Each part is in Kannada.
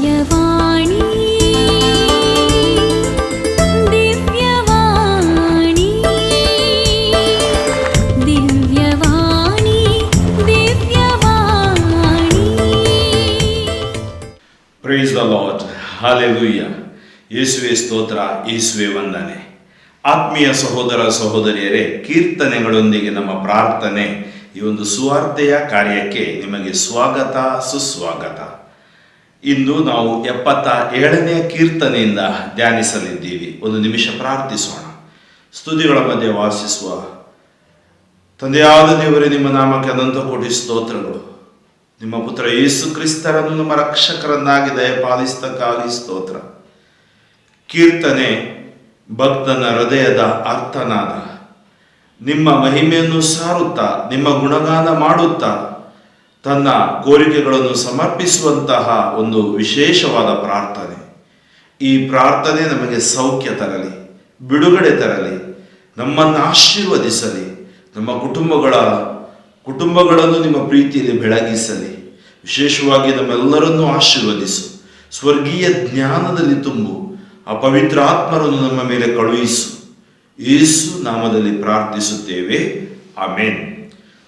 ದಿವ್ಯವಾಣಿ Divyavani Divyavani Divyavani. Praise the Lord, hallelujah. ಯೇಸುವೆ ಸ್ತೋತ್ರ, ಯೇಸುವೆ ವಂದನೆ. ಆತ್ಮೀಯ ಸಹೋದರ ಸಹೋದರಿಯರೇ, ಕೀರ್ತನೆಗಳೊಂದಿಗೆ ನಮ್ಮ ಪ್ರಾರ್ಥನೆ ಈ ಒಂದು ಸುವಾರ್ತೆಯ ಕಾರ್ಯಕ್ಕೆ ನಿಮಗೆ ಸ್ವಾಗತ, ಸುಸ್ವಾಗತ. ಇಂದು ನಾವು 77ನೇ ಕೀರ್ತನೆಯಿಂದ ಧ್ಯಾನಿಸಲಿದ್ದೀವಿ. ಒಂದು ನಿಮಿಷ ಪ್ರಾರ್ಥಿಸೋಣ. ಸ್ತುತಿಗಳ ಮಧ್ಯೆ ವಾಸಿಸುವ ತಂದೆಯಾದ ದೇವರೇ, ನಿಮ್ಮ ನಾಮಕ್ಕೆ ಅನಂತ ಕೋಟಿ ಸ್ತೋತ್ರಗಳು. ನಿಮ್ಮ ಪುತ್ರ ಯೇಸು ಕ್ರಿಸ್ತರನ್ನು ನಮ್ಮ ರಕ್ಷಕರನ್ನಾಗಿ ದಯಪಾಲಿಸತಕ್ಕಾಗಿ ಸ್ತೋತ್ರ. ಕೀರ್ತನೆ ಭಕ್ತನ ಹೃದಯದ ಅರ್ಥನಾದ. ನಿಮ್ಮ ಮಹಿಮೆಯನ್ನು ಸಾರುತ್ತಾ, ನಿಮ್ಮ ಗುಣಗಾನ ಮಾಡುತ್ತಾ, ತನ್ನ ಕೋರಿಕೆಗಳನ್ನು ಸಮರ್ಪಿಸುವಂತಹ ಒಂದು ವಿಶೇಷವಾದ ಪ್ರಾರ್ಥನೆ. ಈ ಪ್ರಾರ್ಥನೆ ನಮಗೆ ಸೌಖ್ಯ ತರಲಿ, ಬಿಡುಗಡೆ ತರಲಿ, ನಮ್ಮನ್ನು ಆಶೀರ್ವದಿಸಲಿ, ನಮ್ಮ ಕುಟುಂಬಗಳನ್ನು ನಿಮ್ಮ ಪ್ರೀತಿಯಲ್ಲಿ ಬೆಳಗಿಸಲಿ. ವಿಶೇಷವಾಗಿ ನಮ್ಮೆಲ್ಲರನ್ನೂ ಆಶೀರ್ವದಿಸು. ಸ್ವರ್ಗೀಯ ಜ್ಞಾನದಲ್ಲಿ ತುಂಬು. ಆ ಪವಿತ್ರ ಆತ್ಮರನ್ನು ನಮ್ಮ ಮೇಲೆ ಕಳುಹಿಸು. ಯೇಸು ನಾಮದಲ್ಲಿ ಪ್ರಾರ್ಥಿಸುತ್ತೇವೆ, ಆಮೇನ್.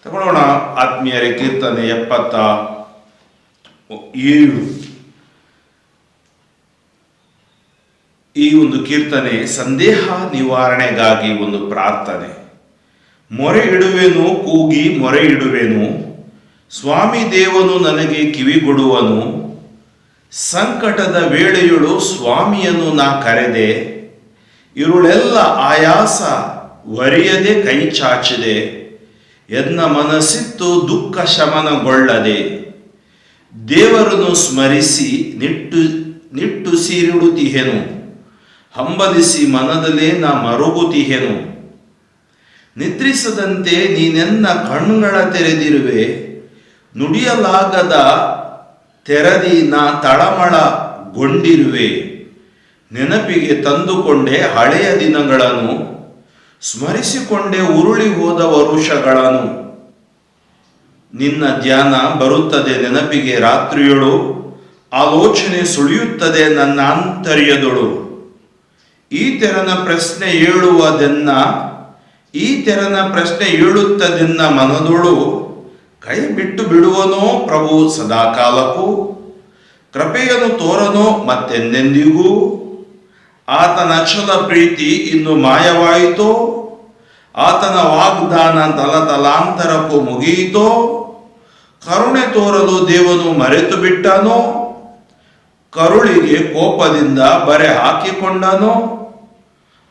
ತಗೊಳ್ಳೋಣ ಆತ್ಮೀಯರೇ, ಕೀರ್ತನೆ 77. ಈ ಒಂದು ಕೀರ್ತನೆ ಸಂದೇಹ ನಿವಾರಣೆಗಾಗಿ ಒಂದು ಪ್ರಾರ್ಥನೆ. ಮೊರೆ ಇಡುವೆನು, ಕೂಗಿ ಮೊರೆ ಇಡುವೆನು, ಸ್ವಾಮಿ ದೇವನು ನನಗೆ ಕಿವಿಗೊಡುವನು. ಸಂಕಟದ ವೇಳೆಯೊಳು ಸ್ವಾಮಿಯನ್ನು ನಾ ಕರೆದೆ, ಇರುಳೆಲ್ಲ ಆಯಾಸ ವರಿಯದೆ ಕೈ ಚಾಚಿದೆ. ಎನ್ನ ಮನಸ್ಸಿತ್ತು ದುಃಖ ಶಮನಗೊಳ್ಳದೆ, ದೇವರನ್ನು ಸ್ಮರಿಸಿ ನಿಟ್ಟುಸಿರಿಡುತ್ತಿಹೆನು. ಹಂಬಲಿಸಿ ಮನದಲ್ಲೇ ನಾ ಮರುಗುತ್ತಿಹೆನು. ನಿದ್ರಿಸದಂತೆ ನೀನೆನ್ನ ಕಣ್ಣುಗಳ ತೆರೆದಿರುವೆ, ನುಡಿಯಲಾಗದ ತೆರದಿ ನಾ ತಳಮಳಗೊಂಡಿರುವೆ. ನೆನಪಿಗೆ ತಂದುಕೊಂಡೆ ಹಳೆಯ ದಿನಗಳನ್ನು, ಸ್ಮರಿಸಿಕೊಂಡೆ ಉರುಳಿ ಹೋದ ವರುಷಗಳನ್ನು. ನಿನ್ನ ಧ್ಯಾನ ಬರುತ್ತದೆ ನೆನಪಿಗೆ ರಾತ್ರಿಯೊಳು, ಆಲೋಚನೆ ಸುಳಿಯುತ್ತದೆ ನನ್ನ ಆಂತರ್ಯದೊಳು. ಈ ತೆರನ ಪ್ರಶ್ನೆ ಏಳುತ್ತದೆನ್ನ ಮನದೊಳು, ಕೈ ಬಿಟ್ಟು ಬಿಡುವನೋ ಪ್ರಭು ಸದಾಕಾಲಕ್ಕೂ. ಕೃಪೆಯನ್ನು ತೋರನೋ ಮತ್ತೆಂದೆಂದಿಗೂ. ಆತನ ಅಚಲ ಪ್ರೀತಿ ಇನ್ನು ಮಾಯವಾಯಿತೋ, ಆತನ ವಾಗ್ದಾನ ತಲತಲಾಂತರಕ್ಕೂ ಮುಗಿಯಿತೋ. ಕರುಣೆ ತೋರಲು ದೇವನು ಮರೆತು ಬಿಟ್ಟನೋ, ಕರುಳಿಗೆ ಕೋಪದಿಂದ ಬರೆ ಹಾಕಿಕೊಂಡನೋ.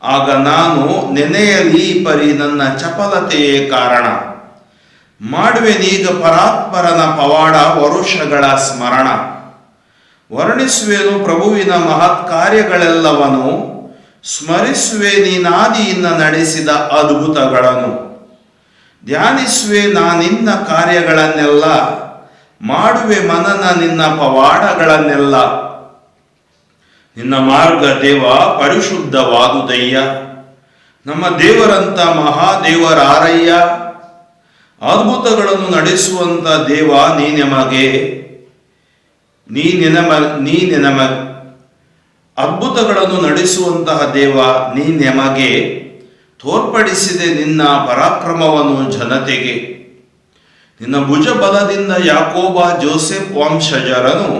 ಆಗ ನಾನು ನೆನೆಯಲಿ ಪರಿ ನನ್ನ ಚಪಲತೆಯೇ ಕಾರಣ. ಮಾಡುವೆನೀಗ ಪರಾತ್ಪರನ ಪವಾಡ ವರುಷಗಳ ಸ್ಮರಣ. ವರ್ಣಿಸುವೆನು ಪ್ರಭುವಿನ ಮಹತ್ ಕಾರ್ಯಗಳೆಲ್ಲವನು, ಸ್ಮರಿಸುವೆ ನೀನಾದಿಯಿಂದ ನಡೆಸಿದ ಅದ್ಭುತಗಳನ್ನು. ಧ್ಯಾನಿಸುವೆ ನಾನಿನ್ನ ಕಾರ್ಯಗಳನ್ನೆಲ್ಲ, ಮಾಡುವೆ ಮನನ ನಿನ್ನ ಪವಾಡಗಳನ್ನೆಲ್ಲ. ನಿನ್ನ ಮಾರ್ಗ ದೇವ ಪರಿಶುದ್ಧವಾದುದಯ್ಯ, ನಮ್ಮ ದೇವರಂತ ಮಹಾದೇವರಾರಯ್ಯ. ಅದ್ಭುತಗಳನ್ನು ನಡೆಸುವಂತ ದೇವ ಅದ್ಭುತಗಳನ್ನು ನಡೆಸುವಂತಹ ದೇವ ನೀ ನಮಗೆ ತೋರ್ಪಡಿಸಿದೆ ನಿನ್ನ ಪರಾಕ್ರಮವನ್ನು ಜನತೆಗೆ. ನಿನ್ನ ಭುಜ ಬಲದಿಂದ ಯಾಕೋಬ ಜೋಸೆಫ್ ವಂಶಜರನು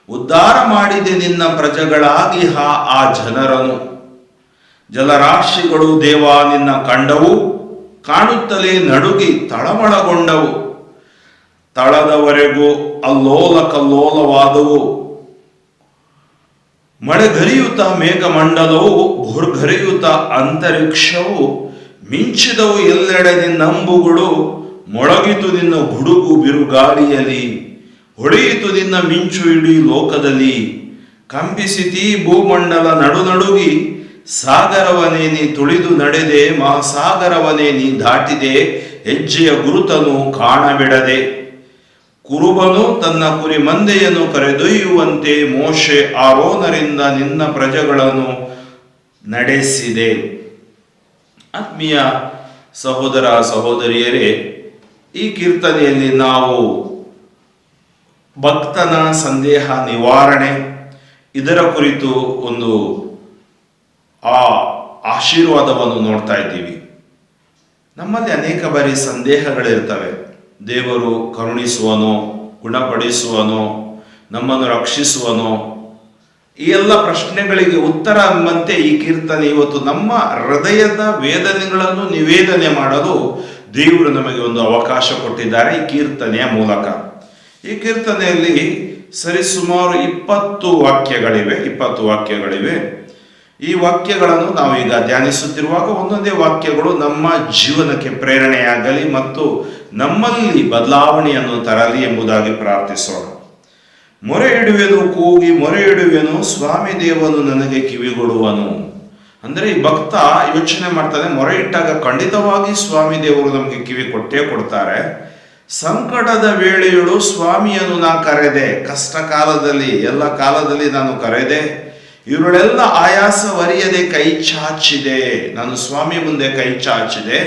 ಉದ್ಧಾರ ಮಾಡಿದೆ ನಿನ್ನ ಪ್ರಜೆಗಳಾಗಿ ಆ ಜನರನು. ಜಲರಾಶಿಗಳು ದೇವ ನಿನ್ನ ಕಂಡವು, ಕಾಣುತ್ತಲೇ ನಡುಗಿ ತಳಮಳಗೊಂಡವು. ತಳದವರೆಗೂ ಅಲ್ಲೋಲ ಕಲ್ಲೋಲವಾದವು. ಮಳೆಗರಿಯುತ್ತ ಮೇಘಮಂಡಲವು, ಭುರ್ಗರಿಯುತ್ತ ಅಂತರಿಕ್ಷವು ಮಿಂಚಿದವು. ಎಲ್ಲೆಡೆ ನಿನ್ನಂಬುಗಳು ಮೊಳಗಿತು ನಿನ್ನ ಗುಡುಗು ಬಿರುಗಾಳಿಯಲ್ಲಿ. ಹೊಳೆಯಿತು ನಿನ್ನ ಮಿಂಚು ಇಡೀ ಲೋಕದಲ್ಲಿ. ಕಂಪಿಸಿತೀ ಭೂಮಂಡಲ ನಡುನಡುಗಿ. ಸಾಗರವನೇ ನೀ ತುಳಿದು ನಡೆದೆ, ಮಹಾಸಾಗರವನೇ ನೀ ದಾಟಿದೆ. ಹೆಜ್ಜೆಯ ಗುರುತನು ಕಾಣಬಿಡದೆ. ಕುರುಬನು ತನ್ನ ಕುರಿ ಮಂದೆಯನ್ನು ಕರೆದೊಯ್ಯುವಂತೆ ಮೋಶೆ ಆರೋನರಿಂದ ನಿನ್ನ ಪ್ರಜೆಗಳನ್ನು ನಡೆಸಿದೆ. ಆತ್ಮೀಯ ಸಹೋದರ ಸಹೋದರಿಯರೇ, ಈ ಕೀರ್ತನೆಯಲ್ಲಿ ನಾವು ಭಕ್ತನ ಸಂದೇಹ ನಿವಾರಣೆ, ಇದರ ಕುರಿತು ಒಂದು ಆಶೀರ್ವಾದವನ್ನು ನೋಡ್ತಾ ಇದ್ದೀವಿ. ನಮ್ಮಲ್ಲಿ ಅನೇಕ ಬಾರಿ ಸಂದೇಹಗಳಿರ್ತವೆ. ದೇವರು ಕರುಣಿಸುವನೋ, ಗುಣಪಡಿಸುವನೋ, ನಮ್ಮನ್ನು ರಕ್ಷಿಸುವನೋ, ಈ ಎಲ್ಲ ಪ್ರಶ್ನೆಗಳಿಗೆ ಉತ್ತರ ಎಂಬಂತೆ ಈ ಕೀರ್ತನೆ ಇವತ್ತು ನಮ್ಮ ಹೃದಯದ ವೇದನೆಗಳನ್ನು ನಿವೇದನೆ ಮಾಡಲು ದೇವರು ನಮಗೆ ಒಂದು ಅವಕಾಶ ಕೊಟ್ಟಿದ್ದಾರೆ ಈ ಕೀರ್ತನೆಯ ಮೂಲಕ. ಈ ಕೀರ್ತನೆಯಲ್ಲಿ ಸರಿಸುಮಾರು 20 ವಾಕ್ಯಗಳಿವೆ. ಈ ವಾಕ್ಯಗಳನ್ನು ನಾವೀಗ ಧ್ಯಾನಿಸುತ್ತಿರುವಾಗ ಒಂದೊಂದೇ ವಾಕ್ಯಗಳು ನಮ್ಮ ಜೀವನಕ್ಕೆ ಪ್ರೇರಣೆಯಾಗಲಿ ಮತ್ತು ನಮ್ಮಲ್ಲಿ ಬದಲಾವಣೆಯನ್ನು ತರಲಿ ಎಂಬುದಾಗಿ ಪ್ರಾರ್ಥಿಸೋಣ. ಮೊರೆ ಇಡುವೆನು, ಕೂಗಿ ಮೊರೆ ಇಡುವೆನು, ಸ್ವಾಮಿ ದೇವನು ನನಗೆ ಕಿವಿಗೊಡುವನು. ಅಂದ್ರೆ ಈ ಭಕ್ತ ಯೋಚನೆ ಮಾಡ್ತಾನೆ, ಮೊರೆ ಇಟ್ಟಾಗ ಖಂಡಿತವಾಗಿ ಸ್ವಾಮಿ ದೇವರು ನಮಗೆ ಕಿವಿ ಕೊಟ್ಟೇ ಕೊಡ್ತಾರೆ. ಸಂಕಟದ ವೇಳೆಯಳು ಸ್ವಾಮಿಯನ್ನು ನಾ ಕರೆದೆ, ಕಷ್ಟ ಕಾಲದಲ್ಲಿ ಎಲ್ಲ ಕಾಲದಲ್ಲಿ ನಾನು ಕರೆದೆ, ಇವರುಳೆಲ್ಲ ಆಯಾಸವರಿಯದೆ ಕೈ ಚಾಚಿದೆ, ನಾನು ಸ್ವಾಮಿ ಮುಂದೆ ಕೈ ಚಾಚಿದೆ,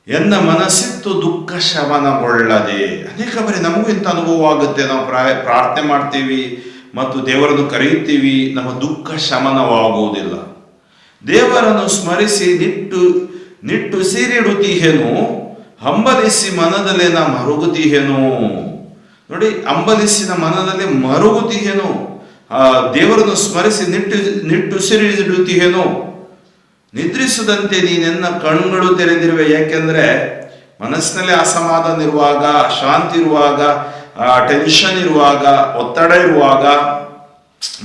ಎನ್ನ ಮನಸ್ಸಿತ್ತು ದುಃಖ ಶಮನಗೊಳ್ಳದೆ. ಅನೇಕ ಬಾರಿ ನಮಗೂ ಇಂಥ ಅನುಭವ ಆಗುತ್ತೆ. ನಾವು ಪ್ರಾರ್ಥನೆ ಮಾಡ್ತೀವಿ ಮತ್ತು ದೇವರನ್ನು ಕರೆಯುತ್ತೀವಿ, ನಮ್ಮ ದುಃಖ ಶಮನವಾಗುವುದಿಲ್ಲ. ದೇವರನ್ನು ಸ್ಮರಿಸಿ ನಿಟ್ಟು ಸೀರಿಡುತ್ತೀಹೇನು, ಹಂಬಲಿಸಿ ಮನದಲ್ಲಿ ನಾ ಮರುಗುತ್ತೀಹೇನು. ನೋಡಿ, ಹಂಬಲಿಸಿನ ಮನದಲ್ಲಿ ಮರುಗುತ್ತೀಹೇನು, ದೇವರನ್ನು ಸ್ಮರಿಸಿ ನಿಟ್ಟುಸಿರಿಡುತ್ತೀಹೇನು. ನಿದ್ರಿಸದಂತೆ ನೀನೆನ್ನ ಕಣ್ಗಳು ತೆರೆದಿರುವೆ. ಯಾಕೆಂದ್ರೆ ಮನಸ್ಸಿನಲ್ಲಿ ಅಸಮಾಧಾನ ಇರುವಾಗ, ಅಶಾಂತಿ ಇರುವಾಗ, ಟೆನ್ಷನ್ ಇರುವಾಗ, ಒತ್ತಡ ಇರುವಾಗ,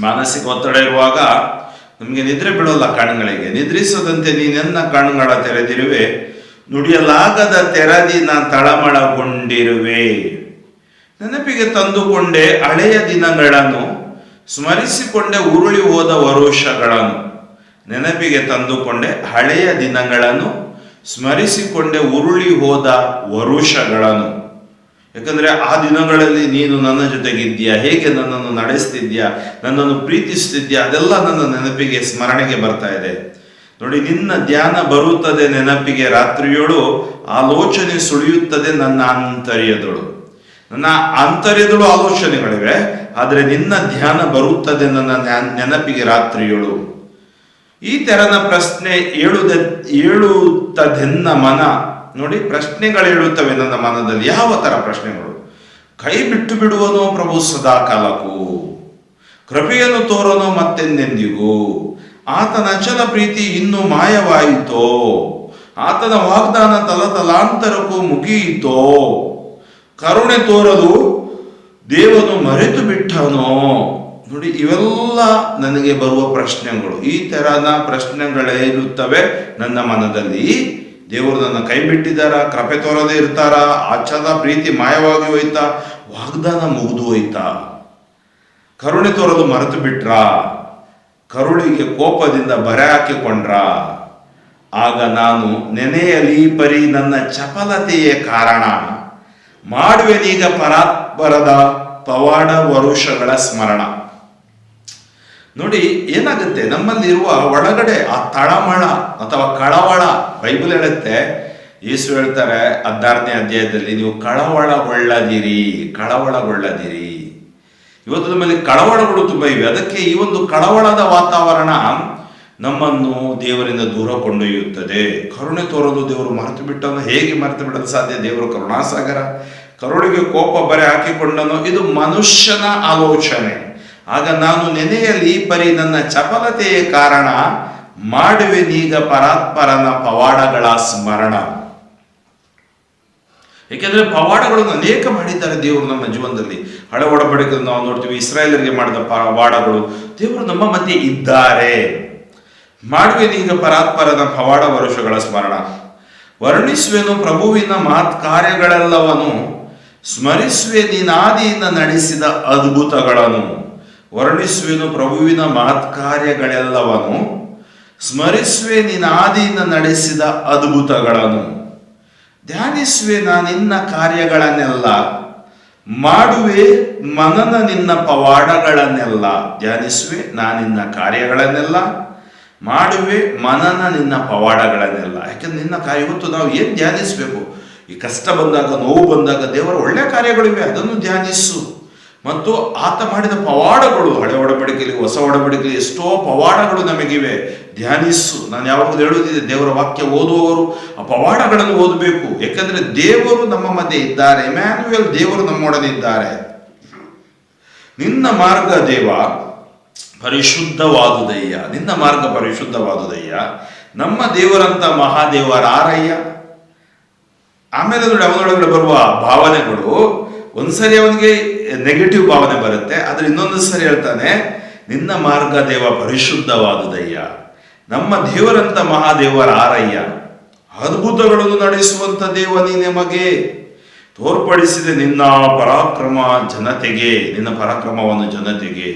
ಮಾನಸಿಕ ಒತ್ತಡ ಇರುವಾಗ ನಮಗೆ ನಿದ್ರೆ ಬಿಡೋಲ್ಲ ಕಣ್ಗಳಿಗೆ. ನಿದ್ರಿಸದಂತೆ ನೀನೆನ್ನ ಕಣ್ಗಳ ತೆರೆದಿರುವೆ, ನುಡಿಯಲಾಗದ ತೆರದಿ ನಾ ತಳಮಳಗೊಂಡಿರುವೆ. ನೆನಪಿಗೆ ತಂದುಕೊಂಡೆ ಹಳೆಯ ದಿನಗಳನ್ನು, ಸ್ಮರಿಸಿಕೊಂಡೆ ಉರುಳಿ ಹೋದ ವರುಷಗಳನ್ನು. ನೆನಪಿಗೆ ತಂದುಕೊಂಡೆ ಹಳೆಯ ದಿನಗಳನ್ನು, ಸ್ಮರಿಸಿಕೊಂಡೆ ಉರುಳಿ ಹೋದ ವರುಷಗಳನ್ನು. ಯಾಕಂದ್ರೆ ಆ ದಿನಗಳಲ್ಲಿ ನೀನು ನನ್ನ ಜೊತೆಗಿದ್ದೀಯಾ, ಹೇಗೆ ನನ್ನನ್ನು ನಡೆಸ್ತಿದ್ಯಾ, ನನ್ನನ್ನು ಪ್ರೀತಿಸ್ತಿದ್ಯಾ, ಅದೆಲ್ಲ ನನ್ನ ನೆನಪಿಗೆ ಸ್ಮರಣೆಗೆ ಬರ್ತಾ ಇದೆ. ನೋಡಿ, ನಿನ್ನ ಧ್ಯಾನ ಬರುತ್ತದೆ ನೆನಪಿಗೆ ರಾತ್ರಿಯೋಳು, ಆಲೋಚನೆ ಸುಳಿಯುತ್ತದೆ ನನ್ನ ಆಂತರ್ಯದಳು. ನನ್ನ ಆಂತರ್ಯದಳು ಆಲೋಚನೆಗಳಿವೆ, ಆದರೆ ನಿನ್ನ ಧ್ಯಾನ ಬರುತ್ತದೆ ನನ್ನ ನೆನಪಿಗೆ ರಾತ್ರಿಯೋಳು. ಈ ತೆರನ ಪ್ರಶ್ನೆ ಏಳುತ್ತದೆನ್ನ ಮನ. ನೋಡಿ, ಪ್ರಶ್ನೆಗಳು ಹೇಳುತ್ತವೆ ನನ್ನ ಮನದಲ್ಲಿ. ಯಾವ ತರ ಪ್ರಶ್ನೆಗಳು? ಕೈ ಬಿಟ್ಟು ಬಿಡುವನೋ ಪ್ರಭು ಸದಾ ಕಾಲಕ್ಕೂ, ಕೃಪೆಯನ್ನು ತೋರನೋ ಮತ್ತೆಂದೆಂದಿಗೂ, ಆತನ ಅಚಲ ಪ್ರೀತಿ ಇನ್ನೂ ಮಾಯವಾಯಿತೋ, ಆತನ ವಾಗ್ದಾನ ತಲತಲಾಂತರಕ್ಕೂ ಮುಗಿಯಿತೋ, ಕರುಣೆ ತೋರಲು ದೇವನು ಮರೆತು ಬಿಟ್ಟನೋ. ನೋಡಿ, ಇವೆಲ್ಲ ನನಗೆ ಬರುವ ಪ್ರಶ್ನೆಗಳು. ಈ ತೆರನ ಪ್ರಶ್ನೆಗಳೇ ಇರುತ್ತವೆ ನನ್ನ ಮನದಲ್ಲಿ. ದೇವರು ನನ್ನ ಕೈ ಬಿಟ್ಟಿದ್ದಾರ, ಕೃಪೆ ತೋರದೇ ಇರ್ತಾರ, ಅಚಲ ಪ್ರೀತಿ ಮಾಯವಾಗಿ ಹೋಯ್ತಾ, ವಾಗ್ದಾನ ಮುಗಿದು ಹೋಯ್ತಾ, ಕರುಣೆ ತೋರಲು ಮರೆತು ಬಿಟ್ರ, ಕರುಳಿಗೆ ಕೋಪದಿಂದ ಬರೆ ಹಾಕಿಕೊಂಡ್ರ. ಆಗ ನಾನು ನೆನೆಯಲಿ ಪರಿ ನನ್ನ ಚಪಲತೆಯೇ ಕಾರಣ, ಮಾಡುವೆನೀಗ ಪರಾತ್ಪರದ ಪವಾಡ ವರುಷಗಳ ಸ್ಮರಣ. ನೋಡಿ, ಏನಾಗುತ್ತೆ ನಮ್ಮಲ್ಲಿರುವ ಒಳಗಡೆ ಆ ತಳಮಳ ಅಥವಾ ಕಳವಳ. ಬೈಬಲ್ ಹೇಳುತ್ತೆ, ಯೇಸು ಹೇಳ್ತಾರೆ 16ನೇ ಅಧ್ಯಾಯದಲ್ಲಿ, ನೀವು ಕಳವಳಗೊಳ್ಳದಿರಿ. ಇವತ್ತು ನಮ್ಮಲ್ಲಿ ಕಳವಳಗಳು ತುಂಬ ಇವೆ. ಅದಕ್ಕೆ ಈ ಒಂದು ಕಳವಳದ ವಾತಾವರಣ ನಮ್ಮನ್ನು ದೇವರಿಂದ ದೂರ ಕೊಂಡೊಯ್ಯುತ್ತದೆ. ಕರುಣೆ ತೋರಲು ದೇವರು ಮರೆತು ಬಿಟ್ಟನು. ಹೇಗೆ ಮರೆತು ಬಿಡಲು ಸಾಧ್ಯ? ದೇವರು ಕರುಣಾಸಾಗರ. ಕರುಳಿಗೆ ಕೋಪ ಬರೆ ಹಾಕಿಕೊಂಡನು. ಇದು ಮನುಷ್ಯನ ಆಲೋಚನೆ. ಆಗ ನಾನು ನೆನೆಯಲಿ ಪರಿ ನನ್ನ ಚಪಲತೆಯೇ ಕಾರಣ, ಮಾಡುವೆನೀಗ ಪರಾತ್ಪರನ ಪವಾಡಗಳ ಸ್ಮರಣ. ಏಕೆಂದ್ರೆ ಪವಾಡಗಳನ್ನು ಅನೇಕ ಮಾಡಿದ್ದಾರೆ ದೇವರು ನಮ್ಮ ಜೀವನದಲ್ಲಿ. ಹಳೆ ಒಡಂಬಡಿಕೆಯನ್ನು ನಾವು ನೋಡ್ತೀವಿ, ಇಸ್ರಾಯೇಲರಿಗೆ ಮಾಡಿದ ಪವಾಡಗಳು. ದೇವರು ನಮ್ಮ ಮಧ್ಯೆ ಇದ್ದಾರೆ. ಮಾಡುವೆನೀಗ ಪರಾತ್ಪರನ ಪವಾಡ ವರುಷಗಳ ಸ್ಮರಣ. ವರ್ಣಿಸುವೆನು ಪ್ರಭುವಿನ ಮಹತ್ ಕಾರ್ಯಗಳೆಲ್ಲವನು, ಸ್ಮರಿಸುವೆ ನೀನಾದಿಯಿಂದ ನಡೆಸಿದ ಅದ್ಭುತಗಳನ್ನು. ವರ್ಣಿಸುವೆನು ಪ್ರಭುವಿನ ಮಹತ್ ಕಾರ್ಯಗಳೆಲ್ಲವನು, ಸ್ಮರಿಸುವೆ ನೀನಾದಿಯಿಂದ ನಡೆಸಿದ ಅದ್ಭುತಗಳನ್ನು. ಧ್ಯಾನಿಸುವೆ ನಿನ್ನ ಕಾರ್ಯಗಳನ್ನೆಲ್ಲ, ಮಾಡುವೆ ಮನನ ನಿನ್ನ ಪವಾಡಗಳನ್ನೆಲ್ಲ. ಧ್ಯಾನಿಸುವೆ ನಿನ್ನ ಕಾರ್ಯಗಳನ್ನೆಲ್ಲ, ಮಾಡುವೆ ಮನನ ನಿನ್ನ ಪವಾಡಗಳನ್ನೆಲ್ಲ. ಯಾಕೆಂದ್ರೆ ನಿನ್ನ ಕಾರ್ಯ. ಇವತ್ತು ನಾವು ಏನು ಧ್ಯಾನಿಸಬೇಕು? ಈ ಕಷ್ಟ ಬಂದಾಗ, ನೋವು ಬಂದಾಗ ದೇವರ ಒಳ್ಳೆಯ ಕಾರ್ಯಗಳಿವೆ, ಅದನ್ನು ಧ್ಯಾನಿಸು. ಮತ್ತು ಆತ ಮಾಡಿದ ಪವಾಡಗಳು, ಹಳೆ ಒಡಂಬಡಿಕೆಯಲ್ಲಿ ಹೊಸ ಒಡಂಬಡಿಕೆಯಲ್ಲಿ ಎಷ್ಟೋ ಪವಾಡಗಳು ನಮಗಿವೆ, ಧ್ಯಾನಿಸು. ನಾನು ಯಾವಾಗಲೂ ಹೇಳುವುದಿದೆ, ದೇವರ ವಾಕ್ಯ ಓದುವವರು ಆ ಪವಾಡಗಳನ್ನು ಓದಬೇಕು. ಯಾಕಂದ್ರೆ ದೇವರು ನಮ್ಮ ಮಧ್ಯೆ ಇದ್ದಾರೆ. ಇಮ್ಯಾನ್ಯುಯಲ್, ದೇವರು ನಮ್ಮೊಡನೆ ಇದ್ದಾರೆ. ನಿನ್ನ ಮಾರ್ಗ ದೇವ ಪರಿಶುದ್ಧವಾದುದಯ್ಯ, ನಿನ್ನ ಮಾರ್ಗ ಪರಿಶುದ್ಧವಾದುದಯ್ಯ. ನಮ್ಮ ದೇವರಂತ ಮಹಾದೇವರಾರಯ್ಯ. ಆಮೇಲೆ ನೋಡಿ, ಅವನೊಳಗಡೆ ಬರುವ ಭಾವನೆಗಳು, ಒಂದ್ಸರಿ ಅವನಿಗೆ ನೆಗೆಟಿವ್ ಭಾವನೆ ಬರುತ್ತೆ, ಆದ್ರೆ ಇನ್ನೊಂದು ಸರಿ ಹೇಳ್ತಾನೆ, ನಿನ್ನ ಮಾರ್ಗ ದೇವ ಪರಿಶುದ್ಧವಾದುದಯ್ಯ. ನಮ್ಮ ದೇವರಂತ ಮಹಾದೇವರಾರಯ್ಯ. ಅದ್ಭುತಗಳನ್ನು ನಡೆಸುವಂತ ದೇವ ನೀನೆ ನಮಗೆ ತೋರ್ಪಡಿಸಿದೆ ನಿನ್ನ ಪರಾಕ್ರಮ ಜನತೆಗೆ, ನಿನ್ನ ಪರಾಕ್ರಮವನ್ನು ಜನತೆಗೆ,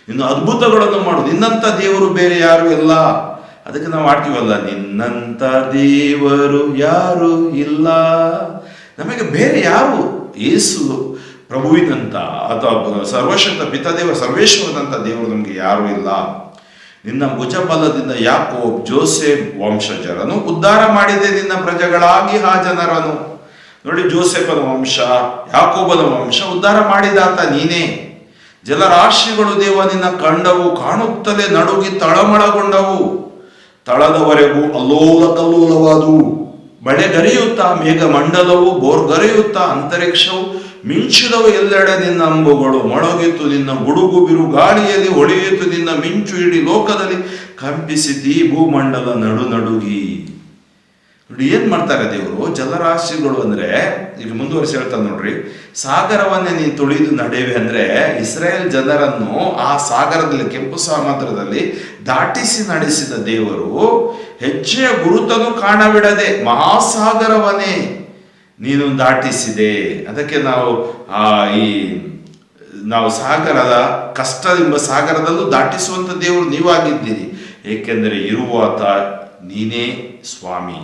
ನಿನ್ನ ಅದ್ಭುತಗಳನ್ನು ಮಾಡು. ನಿನ್ನಂತ ದೇವರು ಬೇರೆ ಯಾರು ಇಲ್ಲ. ಅದಕ್ಕೆ ನಾವು ಆಡ್ತೀವಲ್ಲ, ನಿನ್ನಂತ ದೇವರು ಯಾರು ಇಲ್ಲ. ನಮಗೆ ಬೇರೆ ಯಾರು, ಯೇಸು ಪ್ರಭುವಿನಂತ ಅಥವಾ ಸರ್ವಶಕ್ತ ಪಿತಾದೇವ ಸರ್ವೇಶ್ವರನಂತ ದೇವರು ನಮಗೆ ಯಾರು ಇಲ್ಲ. ನಿನ್ನ ಭುಜಬಲದಿಂದ ಯಾಕೋಬ್ ಜೋಸೆಫ್ ವಂಶಜರನ್ನು ಉದ್ಧಾರ ಮಾಡಿದೆ, ನಿನ್ನ ಪ್ರಜೆಗಳಾಗಿ ಆ ಜನರನ್ನು. ನೋಡಿ, ಜೋಸೆಫನ ವಂಶ, ಯಾಕೋಬನ ವಂಶ ಉದ್ಧಾರ ಮಾಡಿದಾತ ನೀನೇ. ಜಲರಾಶಿಗಳು ದೇವ ನಿನ್ನ ಕಂಡವು, ಕಾಣುತ್ತಲೇ ನಡುಗಿ ತಳಮಳಗೊಂಡವು. ತಳದವರೆಗೂ ಅಲ್ಲೋಲ ಕಲ್ಲೋಲವಾದವು. ಮಳೆಗರೆಯುತ್ತಾ ಮೇಘಮಂಡಲವು, ಬೋರ್ಗರೆಯುತ್ತಾ ಅಂತರಿಕ್ಷವು, ಮಿಂಚಿದವು ಎಲ್ಲೆಡೆ ನಿನ್ನ ಅಂಬುಗಳು. ಮೊಳಗಿತು ನಿನ್ನ ಗುಡುಗು, ಬಿರುಗಾಳಿಯಲ್ಲಿ ಹೊಳೆಯಿತು ನಿನ್ನ ಮಿಂಚು, ಇಡೀ ಲೋಕದಲ್ಲಿ ಕಂಪಿಸಿತಿ ಭೂಮಂಡಲ ನಡುಗಿ. ನೋಡಿ ಏನ್ ಮಾಡ್ತಾರೆ ದೇವರು. ಜಲರಾಶಿಗಳು ಅಂದ್ರೆ, ಈಗ ಮುಂದುವರಿಸಿ ಹೇಳ್ತಾನೆ ನೋಡ್ರಿ, ಸಾಗರವನ್ನೇ ನೀ ತುಳಿದು ನಡೆಯುವೆ ಅಂದ್ರೆ, ಇಸ್ರಾಯೇಲ್ ಜನರನ್ನು ಆ ಸಾಗರದಲ್ಲಿ, ಕೆಂಪು ಸಮುದ್ರದಲ್ಲಿ ದಾಟಿಸಿ ನಡೆಸಿದ ದೇವರು ಹೆಜ್ಜೆಯ ಗುರುತನ್ನು ಕಾಣಬಿಡದೆ ಮಹಾಸಾಗರವನ್ನೇ ನೀನು ದಾಟಿಸಿದೆ. ಅದಕ್ಕೆ ನಾವು ಸಾಗರದ ಕಷ್ಟವೆಂಬ ಸಾಗರದಲ್ಲೂ ದಾಟಿಸುವಂತ ದೇವರು ನೀವಾಗಿದ್ದೀರಿ. ಏಕೆಂದರೆ ಇರುವಾತ ನೀನೇ ಸ್ವಾಮಿ.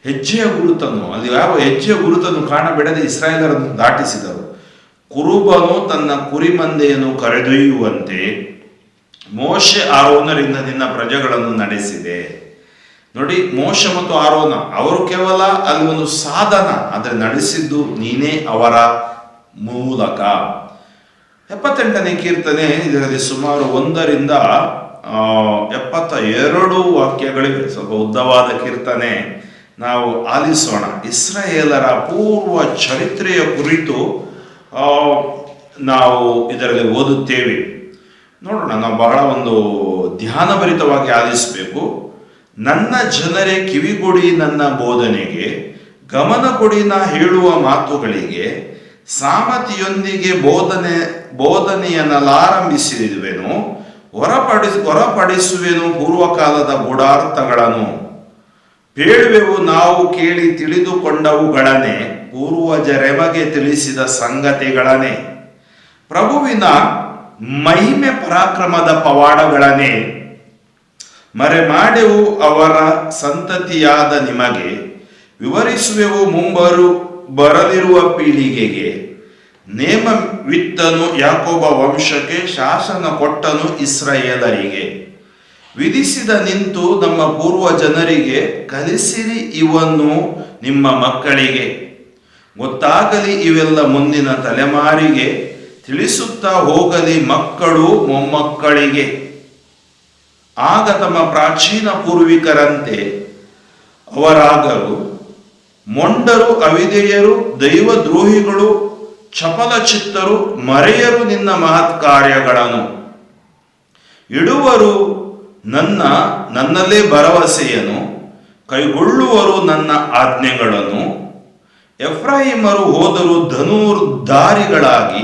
ಹೆಜ್ಜೆಯ ಗುರುತನ್ನು, ಅಲ್ಲಿ ಯಾವ ಹೆಜ್ಜೆಯ ಗುರುತನ್ನು ಕಾಣಬಿಡದೆ ಇಸ್ರಾಯೇಲರನ್ನು ದಾಟಿಸಿದರು. ಕುರುಬನು ತನ್ನ ಕುರಿಮಂದೆಯನ್ನು ಕರೆದೊಯ್ಯುವಂತೆ ಮೋಶೆ ಆರೋನರಿಂದ ನಿನ್ನ ಪ್ರಜೆಗಳನ್ನು ನಡೆಸಿದೆ. ನೋಡಿ, ಮೋಶ ಮತ್ತು ಆರೋನ ಅವರು ಕೇವಲ ಅಲ್ಲಿ ಒಂದು ಸಾಧನ, ಆದರೆ ನಡೆಸಿದ್ದು ನೀನೇ ಅವರ ಮೂಲಕ. 78ನೇ ಕೀರ್ತನೆ, ಇದರಲ್ಲಿ ಸುಮಾರು 1 ರಿಂದ 72 ವಾಕ್ಯಗಳಿವೆ. ಸ್ವಲ್ಪ ಉದ್ದವಾದ ಕೀರ್ತನೆ, ನಾವು ಆಲಿಸೋಣ. ಇಸ್ರಾಯೇಲರ ಪೂರ್ವ ಚರಿತ್ರೆಯ ಕುರಿತು ನಾವು ಇದರಲ್ಲಿ ಓದುತ್ತೇವೆ. ನೋಡೋಣ, ನಾವು ಬಹಳ ಒಂದು ಧ್ಯಾನಭರಿತವಾಗಿ ಆಲಿಸಬೇಕು. ನನ್ನ ಜನರೇ ಕಿವಿಗೊಡಿ ನನ್ನ ಬೋಧನೆಗೆ, ಗಮನ ಕೊಡಿ ನಾ ಹೇಳುವ ಮಾತುಗಳಿಗೆ. ಸಾಮತಿಯೊಂದಿಗೆ ಬೋಧನೆಯನ್ನಾರಂಭಿಸಿರುವೆನು, ಹೊರಪಡಿಸುವೆನು ಪೂರ್ವಕಾಲದ ಗೂಢಾರ್ಥಗಳನ್ನು. ಹೇಳುವೆವು ನಾವು ಕೇಳಿ ತಿಳಿದುಕೊಂಡವುಗಳನ್ನೇ, ಪೂರ್ವಜರೆಮಗೆ ತಿಳಿಸಿದ ಸಂಗತಿಗಳನ್ನೇ. ಪ್ರಭುವಿನ ಮಹಿಮೆ ಪರಾಕ್ರಮದ ಪವಾಡಗಳನ್ನೇ ಮರೆಮಾಡೆವು ಅವರ ಸಂತತಿಯಾದ ನಿಮಗೆ. ವಿವರಿಸುವೆವು ಬರಲಿರುವ ಪೀಳಿಗೆಗೆ. ನೇಮವಿತ್ತನು ಯಾಕೋಬ ವಂಶಕ್ಕೆ, ಶಾಸನ ಕೊಟ್ಟನು ಇಸ್ರಾಯೇಲರಿಗೆ. ವಿಧಿಸಿದ ನಿಂತು ನಮ್ಮ ಪೂರ್ವ ಜನರಿಗೆ, ಕಲಿಸಿರಿ ಇವನ್ನು ನಿಮ್ಮ ಮಕ್ಕಳಿಗೆ. ಗೊತ್ತಾಗಲಿ ಇವೆಲ್ಲ ಮುಂದಿನ ತಲೆಮಾರಿಗೆ, ತಿಳಿಸುತ್ತಾ ಹೋಗಲಿ ಮಕ್ಕಳು ಮೊಮ್ಮಕ್ಕಳಿಗೆ. ಆಗ ತಮ್ಮ ಪ್ರಾಚೀನ ಪೂರ್ವಿಕರಂತೆ ಅವರಾಗಲು, ಮೊಂಡರು, ಅವಿಧೇಯರು, ದೈವದ್ರೋಹಿಗಳು, ಚಪಲ ಚಿತ್ತರು ಮರೆಯರು ನಿನ್ನ ಮಹತ್ ಕಾರ್ಯಗಳನ್ನು. ಇಡುವರು ನನ್ನಲ್ಲೇ ಭರವಸೆಯನ್ನು, ಕೈಗೊಳ್ಳುವರು ನನ್ನ ಆಜ್ಞೆಗಳನ್ನು. ಎಫ್ರಾಯಿಮರು ಹೋದರು ಧನುರ್ಧಾರಿಗಳಾಗಿ,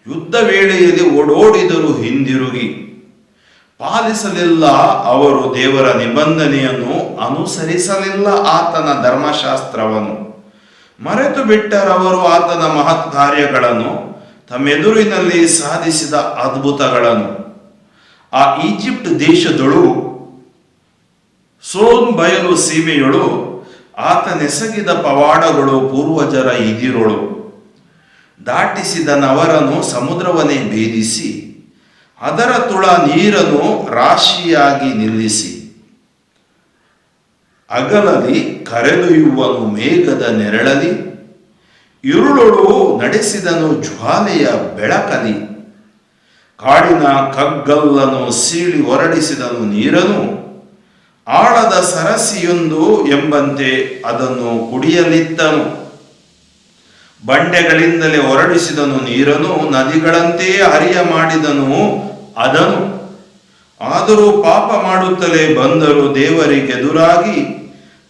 ಯುದ್ಧ ವೇಳೆಯಲ್ಲಿ ಓಡೋಡಿದರು ಹಿಂದಿರುಗಿ. ಪಾಲಿಸಲಿಲ್ಲ ಅವರು ದೇವರ ನಿಬಂಧನೆಯನ್ನು, ಅನುಸರಿಸಲಿಲ್ಲ ಆತನ ಧರ್ಮಶಾಸ್ತ್ರವನ್ನು. ಮರೆತು ಬಿಟ್ಟರವರು ಆತನ ಮಹತ್ ಕಾರ್ಯಗಳನ್ನು, ತಮ್ಮೆದುರಿನಲ್ಲಿ ಸಾಧಿಸಿದ ಅದ್ಭುತಗಳನ್ನು. ಆ ಈಜಿಪ್ಟ್ ದೇಶದಳು, ಸೋನ್ ಬಯಲು ಸೀಮೆಯಳು, ಆತನೆಸಗಿದ ಪವಾಡಗಳು ಪೂರ್ವಜರ ಇದಿರೊಳು. ದಾಟಿಸಿದನವರನ್ನು ಸಮುದ್ರವನ್ನೇ ಭೇದಿಸಿ, ಅದರ ತುಳ ನೀರನ್ನು ರಾಶಿಯಾಗಿ ನಿಲ್ಲಿಸಿ. ಅಗಲಲ್ಲಿ ಕರೆದೊಯ್ಯುವನು ಮೇಘದ ನೆರಳಲಿ, ഇരുಳೊಳು ನಡೆಸಿದನು ಜ್ವಾಲೆಯ ಬೆಳಕಲಿ. ಕಾಡಿನ ಕಗ್ಗಲ್ಲನು ಸೀಳಿ ಹೊರಡಿಸಿದನು ನೀರನು, ಆಳದ ಸರಸಿಯೊಂದು ಎಂಬಂತೆ ಅದನ್ನು ಕುಡಿಯಲಿತ್ತನು. ಬಂಡೆಗಳಿಂದಲೇ ಹೊರಡಿಸಿದನು ನೀರನು, ನದಿಗಳಂತೆಯೇ ಹರಿಯ ಮಾಡಿದನು ಅದನು. ಆದರೂ ಪಾಪ ಮಾಡುತ್ತಲೇ ಬಂದರು ದೇವರಿಗೆದುರಾಗಿ,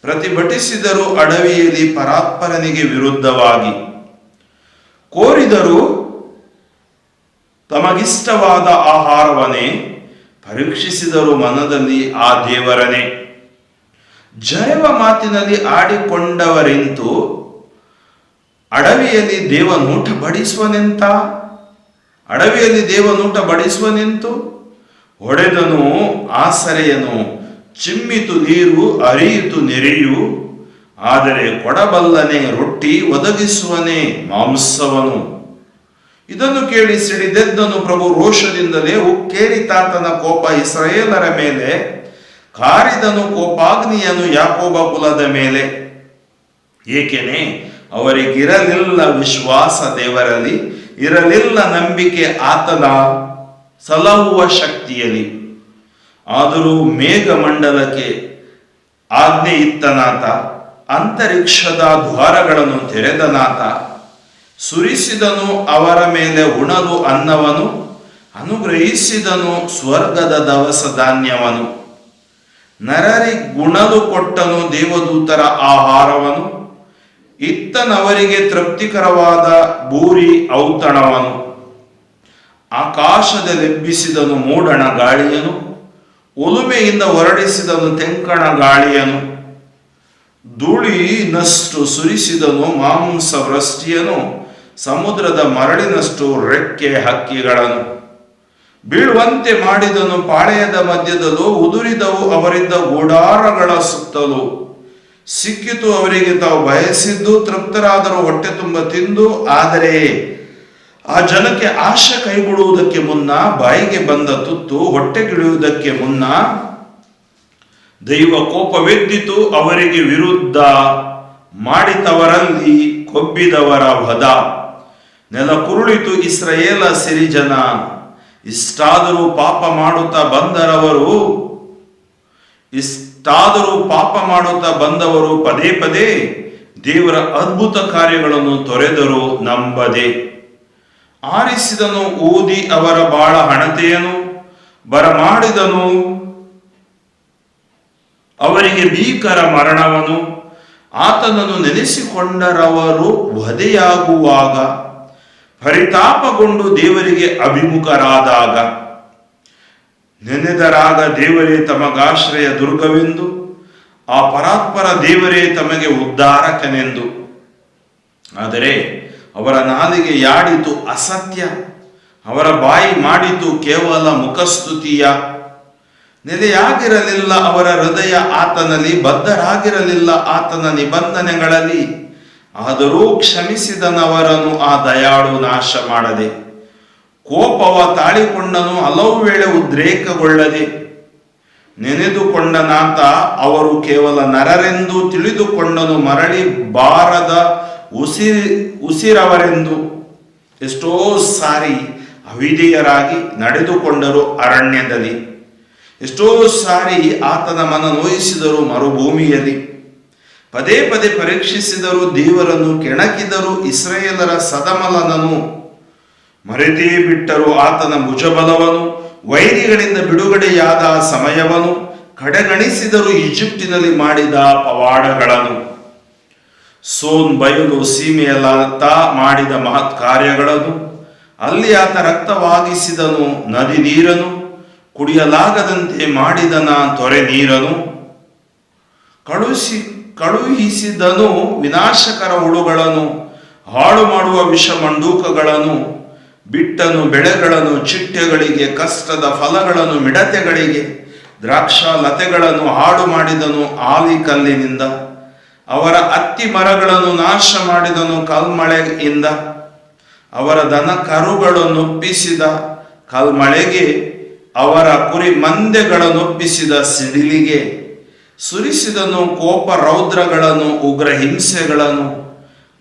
ಪ್ರತಿಭಟಿಸಿದರು ಅಡವಿಯಲ್ಲಿ ಪರಾತ್ಪರನಿಗೆ ವಿರುದ್ಧವಾಗಿ. ಕೋರಿದರು ತಮಗಿಷ್ಟವಾದ ಆಹಾರವನ್ನೇ, ಪರೀಕ್ಷಿಸಿದರು ಮನದಲ್ಲಿ ಆ ದೇವರನೇ. ಜಯವ ಮಾತಿನಲ್ಲಿ ಆಡಿಕೊಂಡವರೆಂತು, ಅಡವಿಯಲ್ಲಿ ದೇವನೂಟ ಬಡಿಸುವನೆಂತ. ಅಡವಿಯಲ್ಲಿ ದೇವನೂಟ ಬಡಿಸುವನೆಂತು. ಹೊಡೆದನು ಆಸರೆಯನು, ಚಿಮ್ಮಿತು ನೀರು, ಅರಿಯಿತು ನೆರೆಯು. ಆದರೆ ಕೊಡಬಲ್ಲನೆ ರೊಟ್ಟಿ, ಒದಗಿಸುವನೇ ಮಾಂಸವನು. ಇದನ್ನು ಕೇಳಿ ಸಿಡಿದೆದ್ದನು ಪ್ರಭು ರೋಷದಿಂದಲೇ. ಉಕ್ಕೇರಿತಾತನ ಕೋಪ ಇಸ್ರಾಯೇಲರ ಮೇಲೆ, ಕಾರಿದನು ಕೋಪಾಗ್ನಿಯನು ಯಾಕೋಬ ಕುಲದ ಮೇಲೆ. ಏಕೆನೆ ಅವರಿಗಿರಲಿಲ್ಲ ವಿಶ್ವಾಸ ದೇವರಲ್ಲಿ, ಇರಲಿಲ್ಲ ನಂಬಿಕೆ ಆತನ ಸಲಹುವ ಶಕ್ತಿಯಲ್ಲಿ. ಆದರೂ ಮೇಘಮಂಡಲಕ್ಕೆ ಆಜ್ಞೆ ಇತ್ತನಾತ, ಅಂತರಿಕ್ಷದ ದ್ವಾರಗಳನ್ನು ತೆರೆದನಾತ. ಸುರಿಸಿದನು ಅವರ ಮೇಲೆ ಉಣಲು ಅನ್ನವನು, ಅನುಗ್ರಹಿಸಿದನು ಸ್ವರ್ಗದ ದವಸ ಧಾನ್ಯವನು. ನರರಿಗುಣಲು ಕೊಟ್ಟನು ದೇವದೂತರ ಆಹಾರವನು, ಇತ್ತನವರಿಗೆ ತೃಪ್ತಿಕರವಾದ ಭೂರಿ ಔತಣವನು. ಆಕಾಶದಲ್ಲೆಬ್ಬಿಸಿದನು ಮೂಡಣ ಗಾಳಿಯನು, ಒಲುಮೆಯಿಂದ ಹೊರಡಿಸಿದನು ತೆಂಕಣ ಗಾಳಿಯನು. ಧೂಳಿನಷ್ಟು ಸುರಿಸಿದನು ಮಾಂಸ ವೃಷ್ಟಿಯನು, ಸಮುದ್ರದ ಮರಳಿನಷ್ಟು ರೆಕ್ಕೆ ಹಕ್ಕಿಗಳನ್ನು. ಬೀಳುವಂತೆ ಮಾಡಿದನು ಪಾಳೆಯದ ಮಧ್ಯದಲ್ಲೂ, ಉದುರಿದವು ಅವರಿದ್ದ ಗುಡಾರಗಳ ಸುತ್ತಲೂ. ಸಿಕ್ಕಿತು ಅವರಿಗೆ ತಾವು ಬಯಸಿದ್ದು, ತೃಪ್ತರಾದರೂ ಹೊಟ್ಟೆ ತುಂಬ ತಿಂದು. ಆದರೆ ಆ ಜನಕ್ಕೆ ಆಶೆ ಕೈಬಿಡುವುದಕ್ಕೆ ಮುನ್ನ, ಬಾಯಿಗೆ ಬಂದ ತುತ್ತು ಹೊಟ್ಟೆಗಿಳಿಯುವುದಕ್ಕೆ ಮುನ್ನ ದೈವ ಕೋಪವೆದ್ದಿತು ಅವರಿಗೆ ವಿರುದ್ಧ. ಮಾಡಿದವರಲ್ಲಿ ಕೊಬ್ಬಿದವರ ವಧ. ನೆಲ ಕುರುಳಿತು ಇಸ್ರಾಯೇಲ ಸಿರಿಜನ. ಇಷ್ಟಾದರೂ ಪಾಪ ಮಾಡುತ್ತಾ ಬಂದವರು ಪದೇ ಪದೇ ದೇವರ ಅದ್ಭುತ ಕಾರ್ಯಗಳನ್ನು ತೊರೆದರು ನಂಬದೆ. ಆರಿಸಿದನು ಊದಿ ಅವರ ಬಾಳ ಹಣತೆಯನು, ಬರಮಾಡಿದನು ಅವರಿಗೆ ಭೀಕರ ಮರಣವನು. ಆತನನ್ನು ನೆನೆಸಿಕೊಂಡರವರು ವಧೆಯಾಗುವಾಗ, ಪರಿತಾಪಗೊಂಡು ದೇವರಿಗೆ ಅಭಿಮುಖರಾದಾಗ. ನೆನೆದರಾಗ ದೇವರೇ ತಮಗಾಶ್ರಯ ದುರ್ಗವೆಂದು, ಆ ಪರಾತ್ಪರ ದೇವರೇ ತಮಗೆ ಉದ್ಧಾರಕನೆಂದು. ಆದರೆ ಅವರ ನಾಲಿಗೆ ಯಾಡಿತು ಅಸತ್ಯ, ಅವರ ಬಾಯಿ ಮಾಡಿತು ಕೇವಲ ಮುಖಸ್ತುತಿಯ. ನೆಲೆಯಾಗಿರಲಿಲ್ಲ ಅವರ ಹೃದಯ ಆತನಲ್ಲಿ, ಬದ್ಧರಾಗಿರಲಿಲ್ಲ ಆತನ ನಿಬಂಧನೆಗಳಲ್ಲಿ. ಆದರೂ ಕ್ಷಮಿಸಿದನವರನ್ನು ಆ ದಯಾಳು ನಾಶ ಮಾಡದೆ. ಕೋಪವ ತಾಳಿಕೊಂಡನು ಹಲವು ವೇಳೆ ಉದ್ರೇಕಗೊಳ್ಳದೆ. ನೆನೆದುಕೊಂಡನಾತ ಅವರು ಕೇವಲ ನರರೆಂದು ತಿಳಿದುಕೊಂಡನು, ಮರಳಿ ಬಾರದ ಉಸಿರವರೆಂದು. ಎಷ್ಟೋ ಸಾರಿ ಅವಿಧೇಯರಾಗಿ ನಡೆದುಕೊಂಡರು ಅರಣ್ಯದಲ್ಲಿ. ಎಷ್ಟೋ ಸಾರಿ ಆತನ ಮನ ನೋಯಿಸಿದರು ಮರುಭೂಮಿಯಲ್ಲಿ. ಪದೇ ಪದೇ ಪರೀಕ್ಷಿಸಿದರು ದೇವರನ್ನು, ಕೆಣಕಿದರು ಇಸ್ರಾಯೇಲರ ಸದಮಲನನು. ಮರೆತೇ ಬಿಟ್ಟರು ಆತನ ಭುಜಬಲವನು, ವೈರಿಗಳಿಂದ ಬಿಡುಗಡೆಯಾದ ಸಮಯವನು. ಕಡೆಗಣಿಸಿದರು ಈಜಿಪ್ಟಿನಲ್ಲಿ ಮಾಡಿದ ಪವಾಡಗಳನ್ನು. ಸೋನ್ ಬಯಲು ಸೀಮೆಯಲ್ಲಾತ ಮಾಡಿದ ಮಹತ್ ಕಾರ್ಯಗಳನ್ನು. ಅಲ್ಲಿ ಆತ ರಕ್ತವಾಗಿಸಿದನು ನದಿ ನೀರನು, ಕುಡಿಯಲಾಗದಂತೆ ಮಾಡಿದನ ತೊರೆ ನೀರನು. ಕಳುಹಿಸಿದನು ವಿನಾಶಕರ ಹುಳುಗಳನ್ನು, ಹಾಳು ಮಾಡುವ ವಿಷಮಂಡೂಕಗಳನ್ನು. ಬಿಟ್ಟನು ಬೆಳೆಗಳನ್ನು ಚಿಟ್ಟೆಗಳಿಗೆ, ಕಷ್ಟದ ಫಲಗಳನ್ನು ಮಿಡತೆಗಳಿಗೆ. ದ್ರಾಕ್ಷಾ ಲತೆಗಳನ್ನು ಹಾಳು ಮಾಡಿದನು ಆಲಿಕಲ್ಲಿನಿಂದ. ಅವರ ಅತ್ತಿ ಮರಗಳನ್ನು ನಾಶ ಮಾಡಿದನು ಕಲ್ಮಳೆಯಿಂದ. ಅವರ ದನ ಕರುಗಳನ್ನೊಪ್ಪಿಸಿದ ಕಲ್ಮಳೆಗೆ, ಅವರ ಕುರಿ ಮಂದೆಗಳನ್ನೊಪ್ಪಿಸಿದ ಸಿಡಿಲಿಗೆ. ಸುರಿಸಿದನು ಕೋಪ ರೌದ್ರಗಳನ್ನು, ಉಗ್ರ ಹಿಂಸೆಗಳನ್ನು,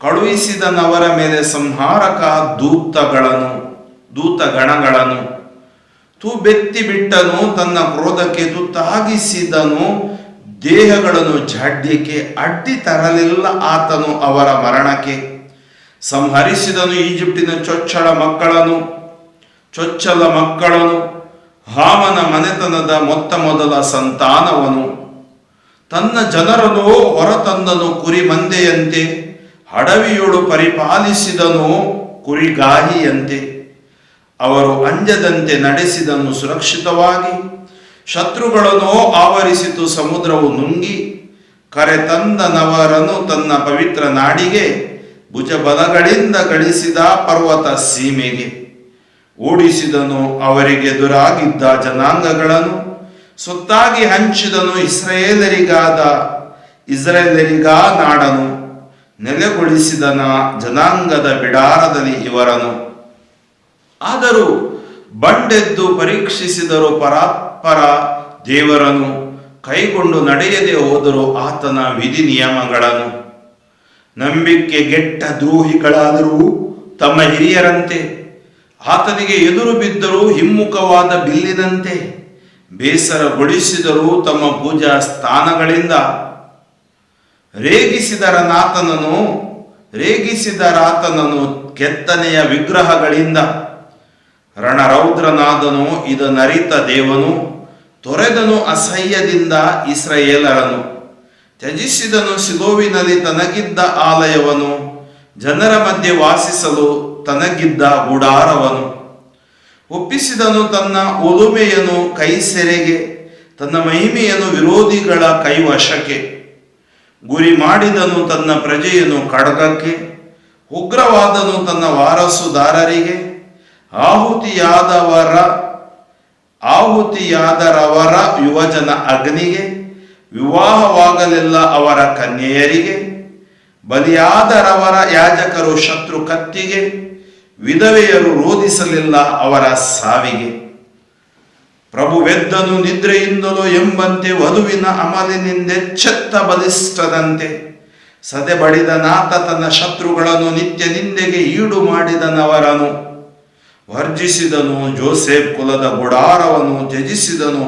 ಕಳುಹಿಸಿದನವರ ಮೇಲೆ ಸಂಹಾರಕ ದೂತಗಣಗಳನ್ನು. ಬೆತ್ತಿ ಬಿಟ್ಟನು, ತನ್ನ ಕ್ರೋಧಕ್ಕೆ ತುತ್ತಾಗಿಸಿದನು, ದೇಹಗಳನ್ನು ಜಾಡ್ಯಕ್ಕೆ, ಅಡ್ಡಿ ತರಲಿಲ್ಲ ಆತನು ಅವರ ಮರಣಕ್ಕೆ. ಸಂಹರಿಸಿದನು ಈಜಿಪ್ಟಿನ ಚೊಚ್ಚಲ ಮಕ್ಕಳನ್ನು, ಹಾಮನ ಮನೆತನದ ಮೊದಲ ಸಂತಾನವನು. ತನ್ನ ಜನರನ್ನು ಹೊರತಂದನು ಕುರಿ ಮಂದೆಯಂತೆ, ಅಡವಿಯೋಳು ಪರಿಪಾಲಿಸಿದನು ಕುರಿಗಾಹಿಯಂತೆ. ಅವರು ಅಂಜದಂತೆ ನಡೆಸಿದನು ಸುರಕ್ಷಿತವಾಗಿ, ಶತ್ರುಗಳನ್ನು ಆವರಿಸಿತು ಸಮುದ್ರವು ನುಂಗಿ. ಕರೆತಂದನವರನ್ನು ತನ್ನ ಪವಿತ್ರ ನಾಡಿಗೆ, ಭುಜಬಲಗಳಿಂದ ಗಳಿಸಿದ ಪರ್ವತ ಸೀಮೆಗೆ. ಓಡಿಸಿದನು ಅವರಿಗೆದುರಾಗಿದ್ದ ಜನಾಂಗಗಳನ್ನು, ಸುತ್ತಾಗಿ ಹಂಚಿದನು ಇಸ್ರಾಯೇಲರಿಗಾ ನಾಡನು. ನೆಲೆಗೊಳಿಸಿದನ ಜನಾಂಗದ ಬಿಡಾರದಲ್ಲಿ ಇವರನ್ನು. ಆದರೂ ಬಂಡೆದ್ದು ಪರೀಕ್ಷಿಸಿದರು ಪರಾತ್ಪರ ದೇವರನ್ನು, ಕೈಗೊಂಡು ನಡೆಯದೆ ಹೋದರು ಆತನ ವಿಧಿ ನಿಯಮಗಳನ್ನು. ನಂಬಿಕೆಗೆಟ್ಟ ದ್ರೋಹಿಗಳಾದರೂ ತಮ್ಮ ಹಿರಿಯರಂತೆ, ಆತನಿಗೆ ಎದುರು ಬಿದ್ದರು ಹಿಮ್ಮುಖವಾದ ಬಿಲ್ಲಿನಂತೆ. ಬೇಸರಗೊಳಿಸಿದರು ತಮ್ಮ ಪೂಜಾ ಸ್ಥಾನಗಳಿಂದ. ರೇಗಿಸಿದರಾತನನು ಕೆತ್ತನೆಯ ವಿಗ್ರಹಗಳಿಂದ. ರಣರೌದ್ರನಾದನು ಇದನರಿತ ದೇವನು, ತೊರೆದನು ಅಸಹ್ಯದಿಂದ ಇಸ್ರಾಯೇಲರನ್ನು. ತ್ಯಜಿಸಿದನು ಸಿಲೋವಿನಲ್ಲಿ ತನಗಿದ್ದ ಆಲಯವನು, ಜನರ ಮಧ್ಯೆ ವಾಸಿಸಲು ತನಗಿದ್ದ ಗುಡಾರವನು. ಒಪ್ಪಿಸಿದನು ತನ್ನ ಒಲುಮೆಯನ್ನು ಕೈಸೆರೆಗೆ, ತನ್ನ ಮಹಿಮೆಯನ್ನು ವಿರೋಧಿಗಳ ಕೈವಶಕ್ಕೆ. ಗುರಿ ಮಾಡಿದನು ತನ್ನ ಪ್ರಜೆಯನ್ನು ಖಡ್ಗಕ್ಕೆ, ಉಗ್ರವಾದನು ತನ್ನ ವಾರಸುದಾರರಿಗೆ. ಆಹುತಿಯಾದರವರ ಯುವಜನ ಅಗ್ನಿಗೆ, ವಿವಾಹವಾಗಲಿಲ್ಲ ಅವರ ಕನ್ಯೆಯರಿಗೆ. ಬಲಿಯಾದರವರ ಯಾಜಕರು ಶತ್ರು ಕತ್ತಿಗೆ, ವಿಧವೆಯರು ರೋಧಿಸಲಿಲ್ಲ ಅವರ ಸಾವಿಗೆ. ಪ್ರಭುವೆದ್ದನು ನಿದ್ರೆಯಿಂದಲೋ ಎಂಬಂತೆ, ವಧುವಿನ ಅಮಲಿನಿಂದೆಚ್ಚೆತ್ತ ಬಲಿಷ್ಠದಂತೆ. ಸದೆಬಡಿದನಾತ ತನ್ನ ಶತ್ರುಗಳನ್ನು, ನಿತ್ಯ ನಿಂದೆಗೆ ಈಡು ಮಾಡಿದನವರನು. ವರ್ಜಿಸಿದನು ಜೋಸೆಫ್ ಕುಲದ ಗುಡಾರವನು, ತ್ಯಜಿಸಿದನು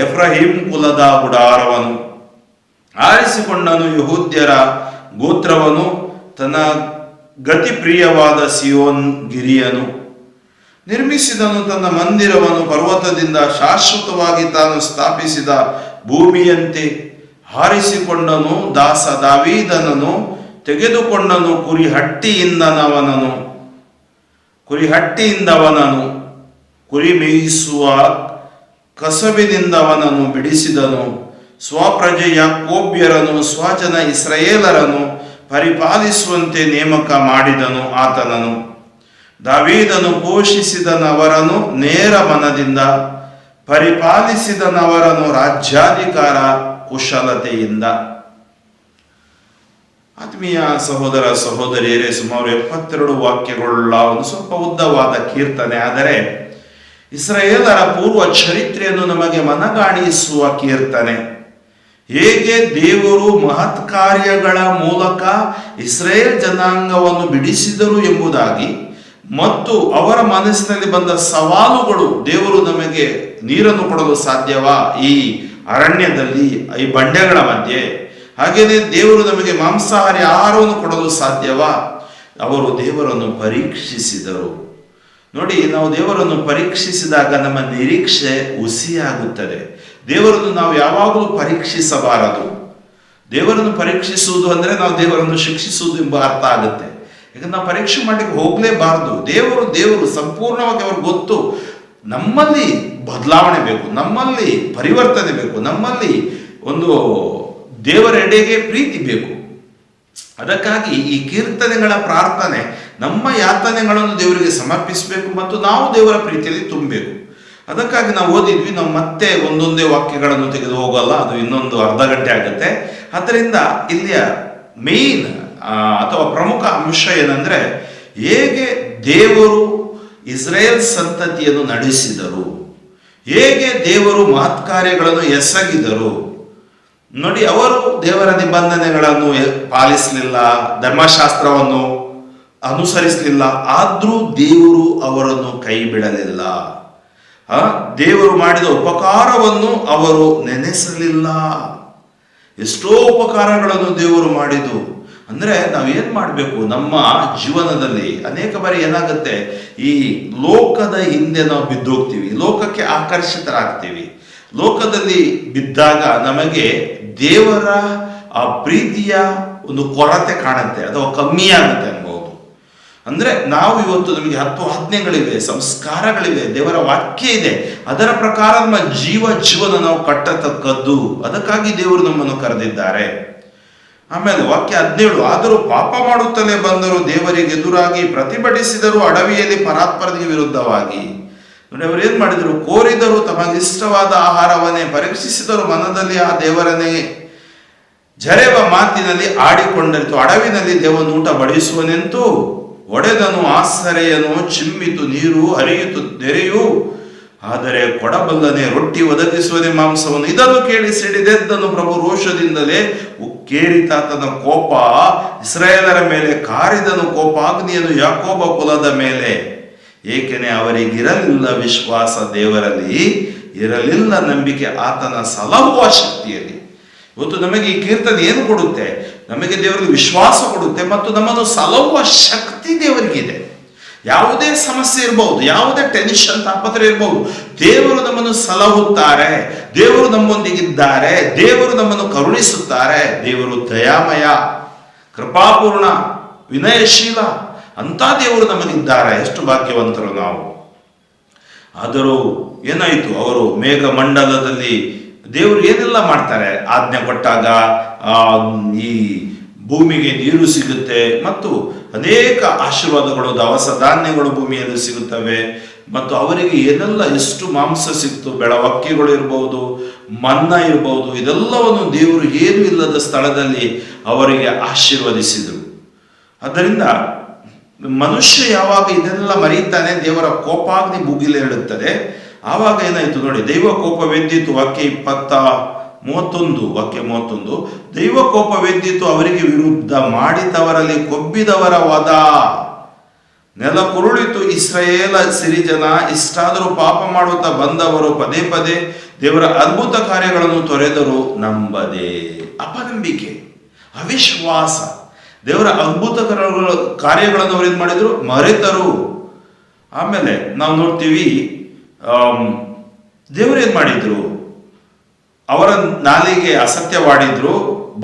ಎಫ್ರಾಹಿಂ ಕುಲದ ಗುಡಾರವನು. ಆರಿಸಿಕೊಂಡನು ಯಹೂದ್ಯರ ಗೋತ್ರವನು, ತನ್ನ ಗತಿಪ್ರಿಯವಾದ ಸಿಯೋನ್ ಗಿರಿಯನು. ನಿರ್ಮಿಸಿದನು ತನ್ನ ಮಂದಿರವನ್ನು ಪರ್ವತದಿಂದ, ಶಾಶ್ವತವಾಗಿ ತಾನು ಸ್ಥಾಪಿಸಿದ ಭೂಮಿಯಂತೆ. ಹಾರಿಸಿಕೊಂಡನು ದಾಸ ದಾವೀದನನು, ತೆಗೆದುಕೊಂಡನು ಕುರಿಹಟ್ಟಿಯಿಂದವನನು. ಕುರಿ ಮೇಯಿಸುವ ಕಸಬಿನಿಂದವನನ್ನು ಬಿಡಿಸಿದನು. ಸ್ವಪ್ರಜೆ ಯಾಕೋಬ್ಯರನ್ನು, ಸ್ವಜನ ಇಸ್ರಾಯೇಲರನ್ನು ಪರಿಪಾಲಿಸುವಂತೆ ನೇಮಕ ಮಾಡಿದನು ಆತನನು. ದಾವೀದನು ಪೋಷಿಸಿದನವರನ್ನು ನೇರ ಮನದಿಂದ, ಪರಿಪಾಲಿಸಿದನವರನ್ನು ರಾಜ್ಯಾಧಿಕಾರ ಕುಶಲತೆಯಿಂದ. ಆತ್ಮೀಯ ಸಹೋದರ ಸಹೋದರಿಯರೇ, ಸುಮಾರು 72 ವಾಕ್ಯಗಳುಳ್ಳ ಒಂದು ಸ್ವಲ್ಪ ಉದ್ದವಾದ ಕೀರ್ತನೆ, ಆದರೆ ಇಸ್ರಾಯೇಲರ ಪೂರ್ವ ಚರಿತ್ರೆಯನ್ನು ನಮಗೆ ಮನಗಾಣಿಸುವ ಕೀರ್ತನೆ. ಹೇಗೆ ದೇವರು ಮಹತ್ ಕಾರ್ಯಗಳ ಮೂಲಕ ಇಸ್ರಾಯೇಲ್ ಜನಾಂಗವನ್ನು ಬಿಡಿಸಿದರು ಎಂಬುದಾಗಿ, ಮತ್ತು ಅವರ ಮನಸ್ಸಿನಲ್ಲಿ ಬಂದ ಸವಾಲುಗಳು, ದೇವರು ನಮಗೆ ನೀರನ್ನು ಕೊಡಲು ಸಾಧ್ಯವಾ ಈ ಅರಣ್ಯದಲ್ಲಿ, ಈ ಬಂಡೆಗಳ ಮಧ್ಯೆ? ಹಾಗೆಯೇ ದೇವರು ನಮಗೆ ಮಾಂಸಾಹಾರಿ ಆಹಾರವನ್ನು ಕೊಡಲು ಸಾಧ್ಯವಾ? ಅವರು ದೇವರನ್ನು ಪರೀಕ್ಷಿಸಿದರು. ನೋಡಿ, ನಾವು ದೇವರನ್ನು ಪರೀಕ್ಷಿಸಿದಾಗ ನಮ್ಮ ನಿರೀಕ್ಷೆ ಹುಸಿಯಾಗುತ್ತದೆ. ದೇವರನ್ನು ನಾವು ಯಾವಾಗಲೂ ಪರೀಕ್ಷಿಸಬಾರದು. ದೇವರನ್ನು ಪರೀಕ್ಷಿಸುವುದು ಅಂದರೆ ನಾವು ದೇವರನ್ನು ಶಿಕ್ಷಿಸುವುದು ಎಂಬ ಅರ್ಥ ಆಗುತ್ತೆ. ಯಾಕಂದ್ರೆ ನಾವು ಪರೀಕ್ಷೆ ಮಾಡಲಿಕ್ಕೆ ಹೋಗಲೇಬಾರದು. ದೇವರು ಸಂಪೂರ್ಣವಾಗಿ ಅವ್ರಿಗೆ ಗೊತ್ತು. ನಮ್ಮಲ್ಲಿ ಬದಲಾವಣೆ ಬೇಕು, ನಮ್ಮಲ್ಲಿ ಪರಿವರ್ತನೆ ಬೇಕು, ನಮ್ಮಲ್ಲಿ ಒಂದು ದೇವರೆಡೆಗೆ ಪ್ರೀತಿ ಬೇಕು. ಅದಕ್ಕಾಗಿ ಈ ಕೀರ್ತನೆಗಳ ಪ್ರಾರ್ಥನೆ ನಮ್ಮ ಯಾತನೆಗಳನ್ನು ದೇವರಿಗೆ ಸಮರ್ಪಿಸಬೇಕು ಮತ್ತು ನಾವು ದೇವರ ಪ್ರೀತಿಯಲ್ಲಿ ತುಂಬಬೇಕು. ಅದಕ್ಕಾಗಿ ನಾವು ಓದಿದ್ವಿ. ನಾವು ಮತ್ತೆ ಒಂದೊಂದೇ ವಾಕ್ಯಗಳನ್ನು ತೆಗೆದು ಹೋಗಲ್ಲ, ಅದು ಇನ್ನೊಂದು ಅರ್ಧ ಗಂಟೆ ಆಗುತ್ತೆ. ಆದ್ದರಿಂದ ಇಲ್ಲಿಯ ಮೇನ್ ಅಥವಾ ಪ್ರಮುಖ ಅಂಶ ಏನಂದ್ರೆ, ಹೇಗೆ ದೇವರು ಇಸ್ರೇಲ್ ಸಂತತಿಯನ್ನು ನಡೆಸಿದರು, ಹೇಗೆ ದೇವರು ಮಹತ್ ಕಾರ್ಯಗಳನ್ನು ಎಸಗಿದರು. ನೋಡಿ, ಅವರು ದೇವರ ನಿಬಂಧನೆಗಳನ್ನು ಪಾಲಿಸಲಿಲ್ಲ, ಧರ್ಮಶಾಸ್ತ್ರವನ್ನು ಅನುಸರಿಸಲಿಲ್ಲ. ಆದ್ರೂ ದೇವರು ಅವರನ್ನು ಕೈ ಬಿಡಲಿಲ್ಲ. ದೇವರು ಮಾಡಿದ ಉಪಕಾರವನ್ನು ಅವರು ನೆನೆಸಲಿಲ್ಲ. ಎಷ್ಟೋ ಉಪಕಾರಗಳನ್ನು ದೇವರು ಮಾಡಿದ್ದು. ಅಂದ್ರೆ ನಾವೇನ್ ಮಾಡಬೇಕು, ನಮ್ಮ ಜೀವನದಲ್ಲಿ ಅನೇಕ ಬಾರಿ ಏನಾಗುತ್ತೆ, ಈ ಲೋಕದ ಹಿಂದೆ ನಾವು ಬಿದ್ದೋಗ್ತೀವಿ, ಲೋಕಕ್ಕೆ ಆಕರ್ಷಿತರಾಗ್ತೀವಿ. ಲೋಕದಲ್ಲಿ ಬಿದ್ದಾಗ ನಮಗೆ ದೇವರ ಆ ಪ್ರೀತಿಯ ಒಂದು ಕೊರತೆ ಕಾಣುತ್ತೆ ಅಥವಾ ಕಮ್ಮಿ ಆಗುತ್ತೆ ಅನ್ಬೋದು. ಅಂದ್ರೆ ನಾವು ಇವತ್ತು ನಮಗೆ 10 ಆಜ್ಞೆಗಳಿವೆ, ಸಂಸ್ಕಾರಗಳಿವೆ, ದೇವರ ವಾಕ್ಯ ಇದೆ, ಅದರ ಪ್ರಕಾರ ನಮ್ಮ ಜೀವನ ನಾವು ಕಟ್ಟತಕ್ಕದ್ದು. ಅದಕ್ಕಾಗಿ ದೇವರು ನಮ್ಮನ್ನು ಕರೆದಿದ್ದಾರೆ. ಆಮೇಲೆ ವಾಕ್ಯ 17, ಆದರೂ ಪಾಪ ಮಾಡುತ್ತಲೇ ಬಂದರು, ದೇವರಿಗೆ ಎದುರಾಗಿ ಪ್ರತಿಭಟಿಸಿದರು, ಅಡವಿಯಲ್ಲಿ ಪರಾತ್ಪರನಿಗೆ ವಿರುದ್ಧವಾಗಿ. ನೋಡಿ, ಅವರು ಏನ್ ಮಾಡಿದರು, ಕೋರಿದರು, ತಮಗಿಷ್ಟವಾದ ಆಹಾರವನ್ನೇ ಪರೀಕ್ಷಿಸಿದರು, ಮನದಲ್ಲಿ ಆ ದೇವರನ್ನೇ ಜರೆವ ಮಾತಿನಲ್ಲಿ ಆಡಿಕೊಂಡರಿತು. ಅಡವಿನಲ್ಲಿ ದೇವನ ಊಟ ಬಡಿಸುವನೆಂತೂ ಒಡೆದನು, ಆಸರೆಯನು, ಚಿಮ್ಮಿತು, ನೀರು ಹರಿಯಿತು ತೆರೆಯು, ಆದರೆ ಕೊಡಬಲ್ಲನೆ, ರೊಟ್ಟಿ ಒದಗಿಸುವನೆ ಮಾಂಸವನ್ನು. ಇದನ್ನು ಕೇಳಿ ಸಿಡಿದೆದ್ದನು ಪ್ರಭು ರೋಷದಿಂದಲೇ, ಉಕ್ಕೇರಿತಾತನ ಕೋಪ ಇಸ್ರಾಯೇಲರ ಮೇಲೆ, ಕಾರಿದನು ಕೋಪಾಗ್ನಿಯನ್ನು ಯಾಕೋಬ ಕುಲದ ಮೇಲೆ. ಏಕೆನೆ ಅವರಿಗಿರಲಿಲ್ಲ ವಿಶ್ವಾಸ ದೇವರಲ್ಲಿ, ಇರಲಿಲ್ಲ ನಂಬಿಕೆ ಆತನ ಸಲಹುವ ಶಕ್ತಿಯಲ್ಲಿ. ಇವತ್ತು ನಮಗೆ ಈ ಕೀರ್ತನೆ ಏನು ಕೊಡುತ್ತೆ, ನಮಗೆ ದೇವರಿಗೆ ವಿಶ್ವಾಸ ಕೊಡುತ್ತೆ ಮತ್ತು ನಮ್ಮನ್ನು ಸಲಹುವ ಶಕ್ತಿ ದೇವರಿಗಿದೆ. ಯಾವುದೇ ಸಮಸ್ಯೆ ಇರಬಹುದು, ಯಾವುದೇ ಟೆನ್ಷನ್ ತಾಪತ್ರೆ ಇರಬಹುದು, ದೇವರು ನಮ್ಮನ್ನು ಸಲಹುತ್ತಾರೆ, ದೇವರು ನಮ್ಮೊಂದಿಗಿದ್ದಾರೆ, ದೇವರು ನಮ್ಮನ್ನು ಕರುಣಿಸುತ್ತಾರೆ. ದೇವರು ದಯಾಮಯ, ಕೃಪಾಪೂರ್ಣ, ವಿನಯಶೀಲ ಅಂತ ದೇವರು ನಮಗಿದ್ದಾರೆ. ಎಷ್ಟು ಭಾಗ್ಯವಂತರು ನಾವು. ಆದರೂ ಏನಾಯಿತು, ಅವರು ಮೇಘ ಮಂಡಲದಲ್ಲಿ ದೇವರು ಏನೆಲ್ಲ ಮಾಡ್ತಾರೆ, ಆಜ್ಞೆ ಕೊಟ್ಟಾಗ ಈ ಭೂಮಿಗೆ ನೀರು ಸಿಗುತ್ತೆ ಮತ್ತು ಅನೇಕ ಆಶೀರ್ವಾದಗಳು, ದವಸ ಧಾನ್ಯಗಳು ಭೂಮಿಯಲ್ಲಿ ಸಿಗುತ್ತವೆ. ಮತ್ತು ಅವರಿಗೆ ಏನೆಲ್ಲ ಎಷ್ಟು ಮಾಂಸ ಸಿಕ್ತು, ಬೆಳವಕ್ಕಿಗಳು ಇರಬಹುದು, ಮನ್ನ ಇರಬಹುದು, ಇದೆಲ್ಲವನ್ನು ದೇವರು ಏನು ಇಲ್ಲದ ಸ್ಥಳದಲ್ಲಿ ಅವರಿಗೆ ಆಶೀರ್ವದಿಸಿದರು. ಆದ್ದರಿಂದ ಮನುಷ್ಯ ಯಾವಾಗ ಇದೆಲ್ಲ ಮರೀತಾನೆ, ದೇವರ ಕೋಪಾಗ್ನಿ ಭುಗಿಲೇಳುತ್ತದೆ. ಆವಾಗ ಏನಾಯ್ತು ನೋಡಿ, ದೈವ ಕೋಪವೆದ್ದಿತು. ವಾಕ್ಯ 31 ದೈವ ಕೋಪವೆದ್ದಿತು, ಅವರಿಗೆ ವಿರುದ್ಧ ಮಾಡಿದವರಲ್ಲಿ ಕೊಬ್ಬಿದವರ ವಧ. ನೆಲ ಕುರುಳಿತು ಇಸ್ರಾಯೇಲ ಸಿರಿಜನ, ಇಷ್ಟಾದರೂ ಪಾಪ ಮಾಡುತ್ತಾ ಬಂದವರು ಪದೇ ಪದೇ ದೇವರ ಅದ್ಭುತ ಕಾರ್ಯಗಳನ್ನು ತೊರೆದರು, ನಂಬದೆ. ಅಪನಂಬಿಕೆ, ಅವಿಶ್ವಾಸ. ದೇವರ ಅದ್ಭುತ ಕಾರ್ಯಗಳನ್ನು ಅವರು ಏನ್ ಮಾಡಿದ್ರು, ಮರೆತರು. ಆಮೇಲೆ ನಾವು ನೋಡ್ತೀವಿ, ದೇವರು ಏನ್ ಮಾಡಿದ್ರು, ಅವರ ನಾಲಿಗೆ ಅಸತ್ಯವಾಡಿದ್ರು,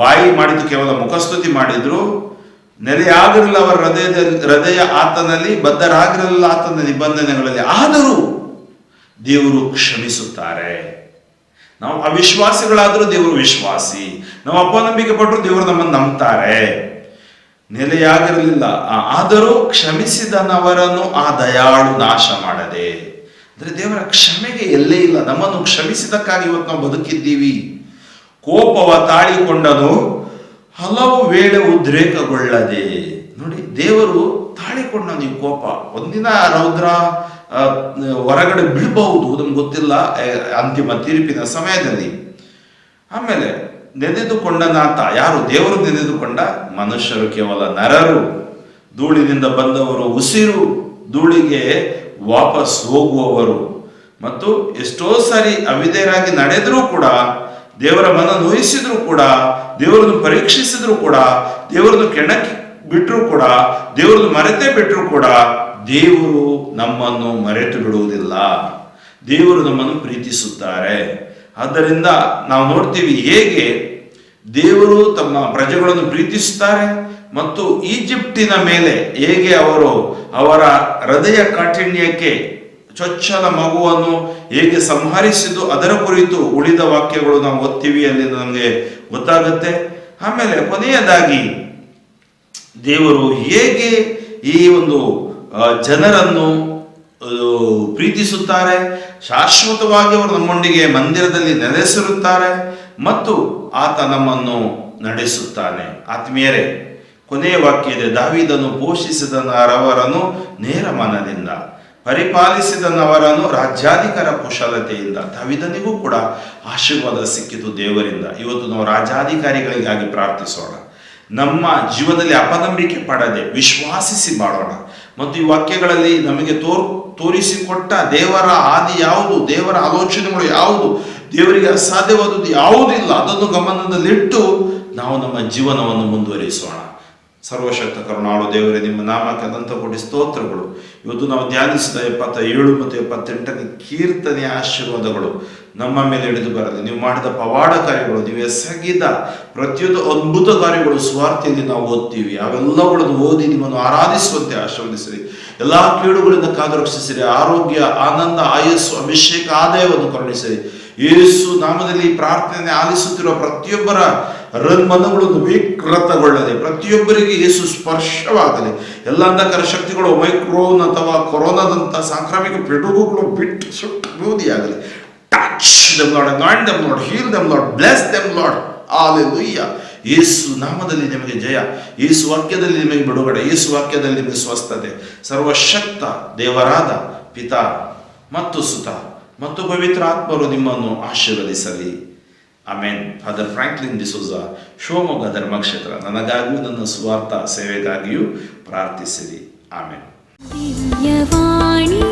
ಬಾಯಿ ಮಾಡಿದ್ದು ಕೇವಲ ಮುಖಸ್ತುತಿ ಮಾಡಿದ್ರು, ನೆಲೆಯಾಗಿರಲಿಲ್ಲ ಅವರ ಹೃದಯ ಆತನಲ್ಲಿ, ಬದ್ಧರಾಗಿರಲಿಲ್ಲ ಆತನ ನಿಬಂಧನೆಗಳಲ್ಲಿ. ಆದರೂ ದೇವರು ಕ್ಷಮಿಸುತ್ತಾರೆ. ನಾವು ಅವಿಶ್ವಾಸಿಗಳಾದರೂ ದೇವರು ವಿಶ್ವಾಸಿ, ನಾವು ಅಪನಂಬಿಕೆ ಪಟ್ಟರು ದೇವರು ನಮ್ಮನ್ನು ನಂಬ್ತಾರೆ. ನೆಲೆಯಾಗಿರಲಿಲ್ಲ, ಆದರೂ ಕ್ಷಮಿಸಿದನವರನ್ನು ಆ ದಯಾಳು ನಾಶ ಮಾಡದೆ. ಅಂದ್ರೆ ದೇವರ ಕ್ಷಮೆಗೆ ಎಲ್ಲೇ ಇಲ್ಲ. ನಮ್ಮನ್ನು ಕ್ಷಮಿಸಿದಕ್ಕಾಗಿ ಇವತ್ತು ನಾವು ಬದುಕಿದ್ದೀವಿ. ಕೋಪವ ತಾಳಿಕೊಂಡನು, ಹಲವು ವೇಳೆ ಉದ್ರೇಕಗೊಳ್ಳದೆ. ನೋಡಿ, ದೇವರು ತಾಳಿಕೊಂಡ ನೀವು ಕೋಪ. ಒಂದಿನ ರೌದ್ರ ಹೊರಗಡೆ ಬೀಳಬಹುದು, ನಮ್ಗೆ ಗೊತ್ತಿಲ್ಲ, ಅಂತಿಮ ತೀರ್ಪಿನ ಸಮಯದಲ್ಲಿ. ಆಮೇಲೆ ನೆನೆದುಕೊಂಡನಾತ ಯಾರು? ದೇವರು ನೆನೆದುಕೊಂಡ. ಮನುಷ್ಯರು ಕೇವಲ ನರರು, ಧೂಳಿನಿಂದ ಬಂದವರು, ಉಸಿರು ಧೂಳಿಗೆ ವಾಪಸ್ ಹೋಗುವವರು. ಮತ್ತು ಎಷ್ಟೋ ಸಾರಿ ಅವಿಧೇಯರಾಗಿ ನಡೆದರೂ ಕೂಡ, ದೇವರ ಮನ ನೋಯಿಸಿದ್ರು ಕೂಡ, ದೇವರನ್ನು ಪರೀಕ್ಷಿಸಿದ್ರು ಕೂಡ, ದೇವರನ್ನು ಕೆಣಕಿ ಬಿಟ್ಟರು ಕೂಡ, ದೇವರನ್ನು ಮರೆತೇ ಬಿಟ್ಟರು ಕೂಡ, ದೇವರು ನಮ್ಮನ್ನು ಮರೆತು ಬಿಡುವುದಿಲ್ಲ. ದೇವರು ನಮ್ಮನ್ನು ಪ್ರೀತಿಸುತ್ತಾರೆ. ಆದ್ದರಿಂದ ನಾವು ನೋಡ್ತೀವಿ ಹೇಗೆ ದೇವರು ತಮ್ಮ ಪ್ರಜೆಗಳನ್ನು ಪ್ರೀತಿಸುತ್ತಾರೆ ಮತ್ತು ಈಜಿಪ್ಟಿನ ಮೇಲೆ ಹೇಗೆ ಅವರು ಅವರ ಹೃದಯ ಕಾಠಿಣ್ಯಕ್ಕೆ ಚೊಚ್ಚಲ ಮಗುವನ್ನು ಹೇಗೆ ಸಂಹರಿಸಿದ್ದು, ಅದರ ಕುರಿತು ಉಳಿದ ವಾಕ್ಯಗಳು ನಾವು ಓದ್ತೀವಿ, ಅಲ್ಲಿ ನಮಗೆ ಗೊತ್ತಾಗುತ್ತೆ. ಆಮೇಲೆ ಕೊನೆಯದಾಗಿ ದೇವರು ಹೇಗೆ ಈ ಒಂದು ಜನರನ್ನು ಪ್ರೀತಿಸುತ್ತಾರೆ, ಶಾಶ್ವತವಾಗಿ ಅವರು ನಮ್ಮೊಂದಿಗೆ ಮಂದಿರದಲ್ಲಿ ನೆಲೆಸಿರುತ್ತಾರೆ ಮತ್ತು ಆತ ನಮ್ಮನ್ನು ನಡೆಸುತ್ತಾನೆ. ಆತ್ಮೀಯರೇ, ಕೊನೆಯ ವಾಕ್ಯ ಇದೆ, ದಾವೀದನು ಪೋಷಿಸಿದ ನರವರನ್ನು ನೇರ ಮನದಿಂದ ಪರಿಪಾಲಿಸಿದನವರನ್ನು ರಾಜ್ಯಾಧಿಕಾರ ಕುಶಲತೆಯಿಂದ. ದಾವೀದನಿಗೂ ಕೂಡ ಆಶೀರ್ವಾದ ಸಿಕ್ಕಿತು ದೇವರಿಂದ. ಇವತ್ತು ನಾವು ರಾಜ್ಯಾಧಿಕಾರಿಗಳಿಗಾಗಿ ಪ್ರಾರ್ಥಿಸೋಣ. ನಮ್ಮ ಜೀವನದಲ್ಲಿ ಅಪನಂಬಿಕೆ ಪಡದೆ ವಿಶ್ವಾಸಿಸಿ ಮಾಡೋಣ. ಮತ್ತು ಈ ವಾಕ್ಯಗಳಲ್ಲಿ ನಮಗೆ ತೋರಿಸಿಕೊಟ್ಟ ದೇವರ ಆದಿ ಯಾವುದು, ದೇವರ ಆಲೋಚನೆಗಳು ಯಾವುದು, ದೇವರಿಗೆ ಅಸಾಧ್ಯವಾದದ್ದು ಯಾವುದಿಲ್ಲ, ಅದನ್ನು ಗಮನದಲ್ಲಿಟ್ಟು ನಾವು ನಮ್ಮ ಜೀವನವನ್ನು ಮುಂದುವರಿಸೋಣ. ಸರ್ವಶಕ್ತ ಕರುಣಾಳು ದೇವರೇ, ನಿಮ್ಮ ನಾಮಕ್ಕೆ ಅನಂತ ಕೋಟಿ ಸ್ತೋತ್ರಗಳು. ಇವತ್ತು ನಾವು ಧ್ಯಾನಿಸಿದ 77 ಮತ್ತು 78ನೇ ಕೀರ್ತನೆಯ ಆಶೀರ್ವಾದಗಳು ನಮ್ಮ ಮೇಲೆ ಹಿಡಿದು ಬರಲಿ. ನೀವು ಮಾಡಿದ ಪವಾಡ ಕಾರ್ಯಗಳು, ನೀವು ಎಸಗಿದ ಪ್ರತಿಯೊಂದು ಅದ್ಭುತ ಕಾರ್ಯಗಳು ಸ್ವಾರ್ಥಿಯಲ್ಲಿ ನಾವು ಓದ್ತೀವಿ. ಅವೆಲ್ಲಗಳನ್ನು ಓದಿ ನಿಮ್ಮನ್ನು ಆರಾಧಿಸುವಂತೆ ಆಶೀರ್ವದಿಸಿರಿ. ಎಲ್ಲ ಕೀಡುಗಳಿಂದ ಕಾದು ರಕ್ಷಿಸಿರಿ. ಆರೋಗ್ಯ, ಆನಂದ, ಆಯಸ್ಸು, ಅಭಿಷೇಕ, ಆದಾಯವನ್ನು ಕರುಣಿಸಿರಿ. ಯೇಸು ನಾಮದಲ್ಲಿ ಪ್ರಾರ್ಥನೆ ಆಲಿಸುತ್ತಿರುವ ಪ್ರತಿಯೊಬ್ಬರ ಮನಗಳನ್ನು ವಿಕೃತಗೊಳ್ಳದೆ ಪ್ರತಿಯೊಬ್ಬರಿಗೆ ಯೇಸು ಸ್ಪರ್ಶವಾಗಲಿ. ಎಲ್ಲ ಅಂಧಕಾರ ಶಕ್ತಿಗಳು, ಮೈಕ್ರೋನ್ ಅಥವಾ ಕೊರೋನಾದಂಥ ಸಾಂಕ್ರಾಮಿಕ ಪಿಡುಗುಗಳು ಬಿಟ್ಟು ಸುಟ್ಟು ಬೂದಿಯಾಗಲಿ. Touch them Lord, anoint them Lord, heal them Lord, bless them Lord. Hallelujah. ಯೇಸು ನಾಮದಲ್ಲಿ ನಿಮಗೆ ಜಯ, ಯೇಸು ವಾಕ್ಯದಲ್ಲಿ ನಿಮಗೆ ಬಿಡುಗಡೆ, ಯೇಸು ವಾಕ್ಯದಲ್ಲಿ ನಿಮಗೆ ಸ್ವಸ್ಥತೆ. ಸರ್ವಶಕ್ತ ದೇವರಾದ ಪಿತಾ ಮತ್ತು ಸುತ ಮತ್ತು ಪವಿತ್ರ ಆತ್ಮರು ನಿಮ್ಮನ್ನು ಆಶೀರ್ವದಿಸಲಿ. Amen. Father Franklin D'Souza, Shivamogga ಧರ್ಮಕ್ಷೇತ್ರ. ನನಗಾಗಿಯೂ ನನ್ನ ಸ್ವಾರ್ಥ ಸೇವೆಗಾಗಿಯೂ ಪ್ರಾರ್ಥಿಸಿರಿ. ಆಮೇನ್. ದಿವ್ಯವಾಣಿ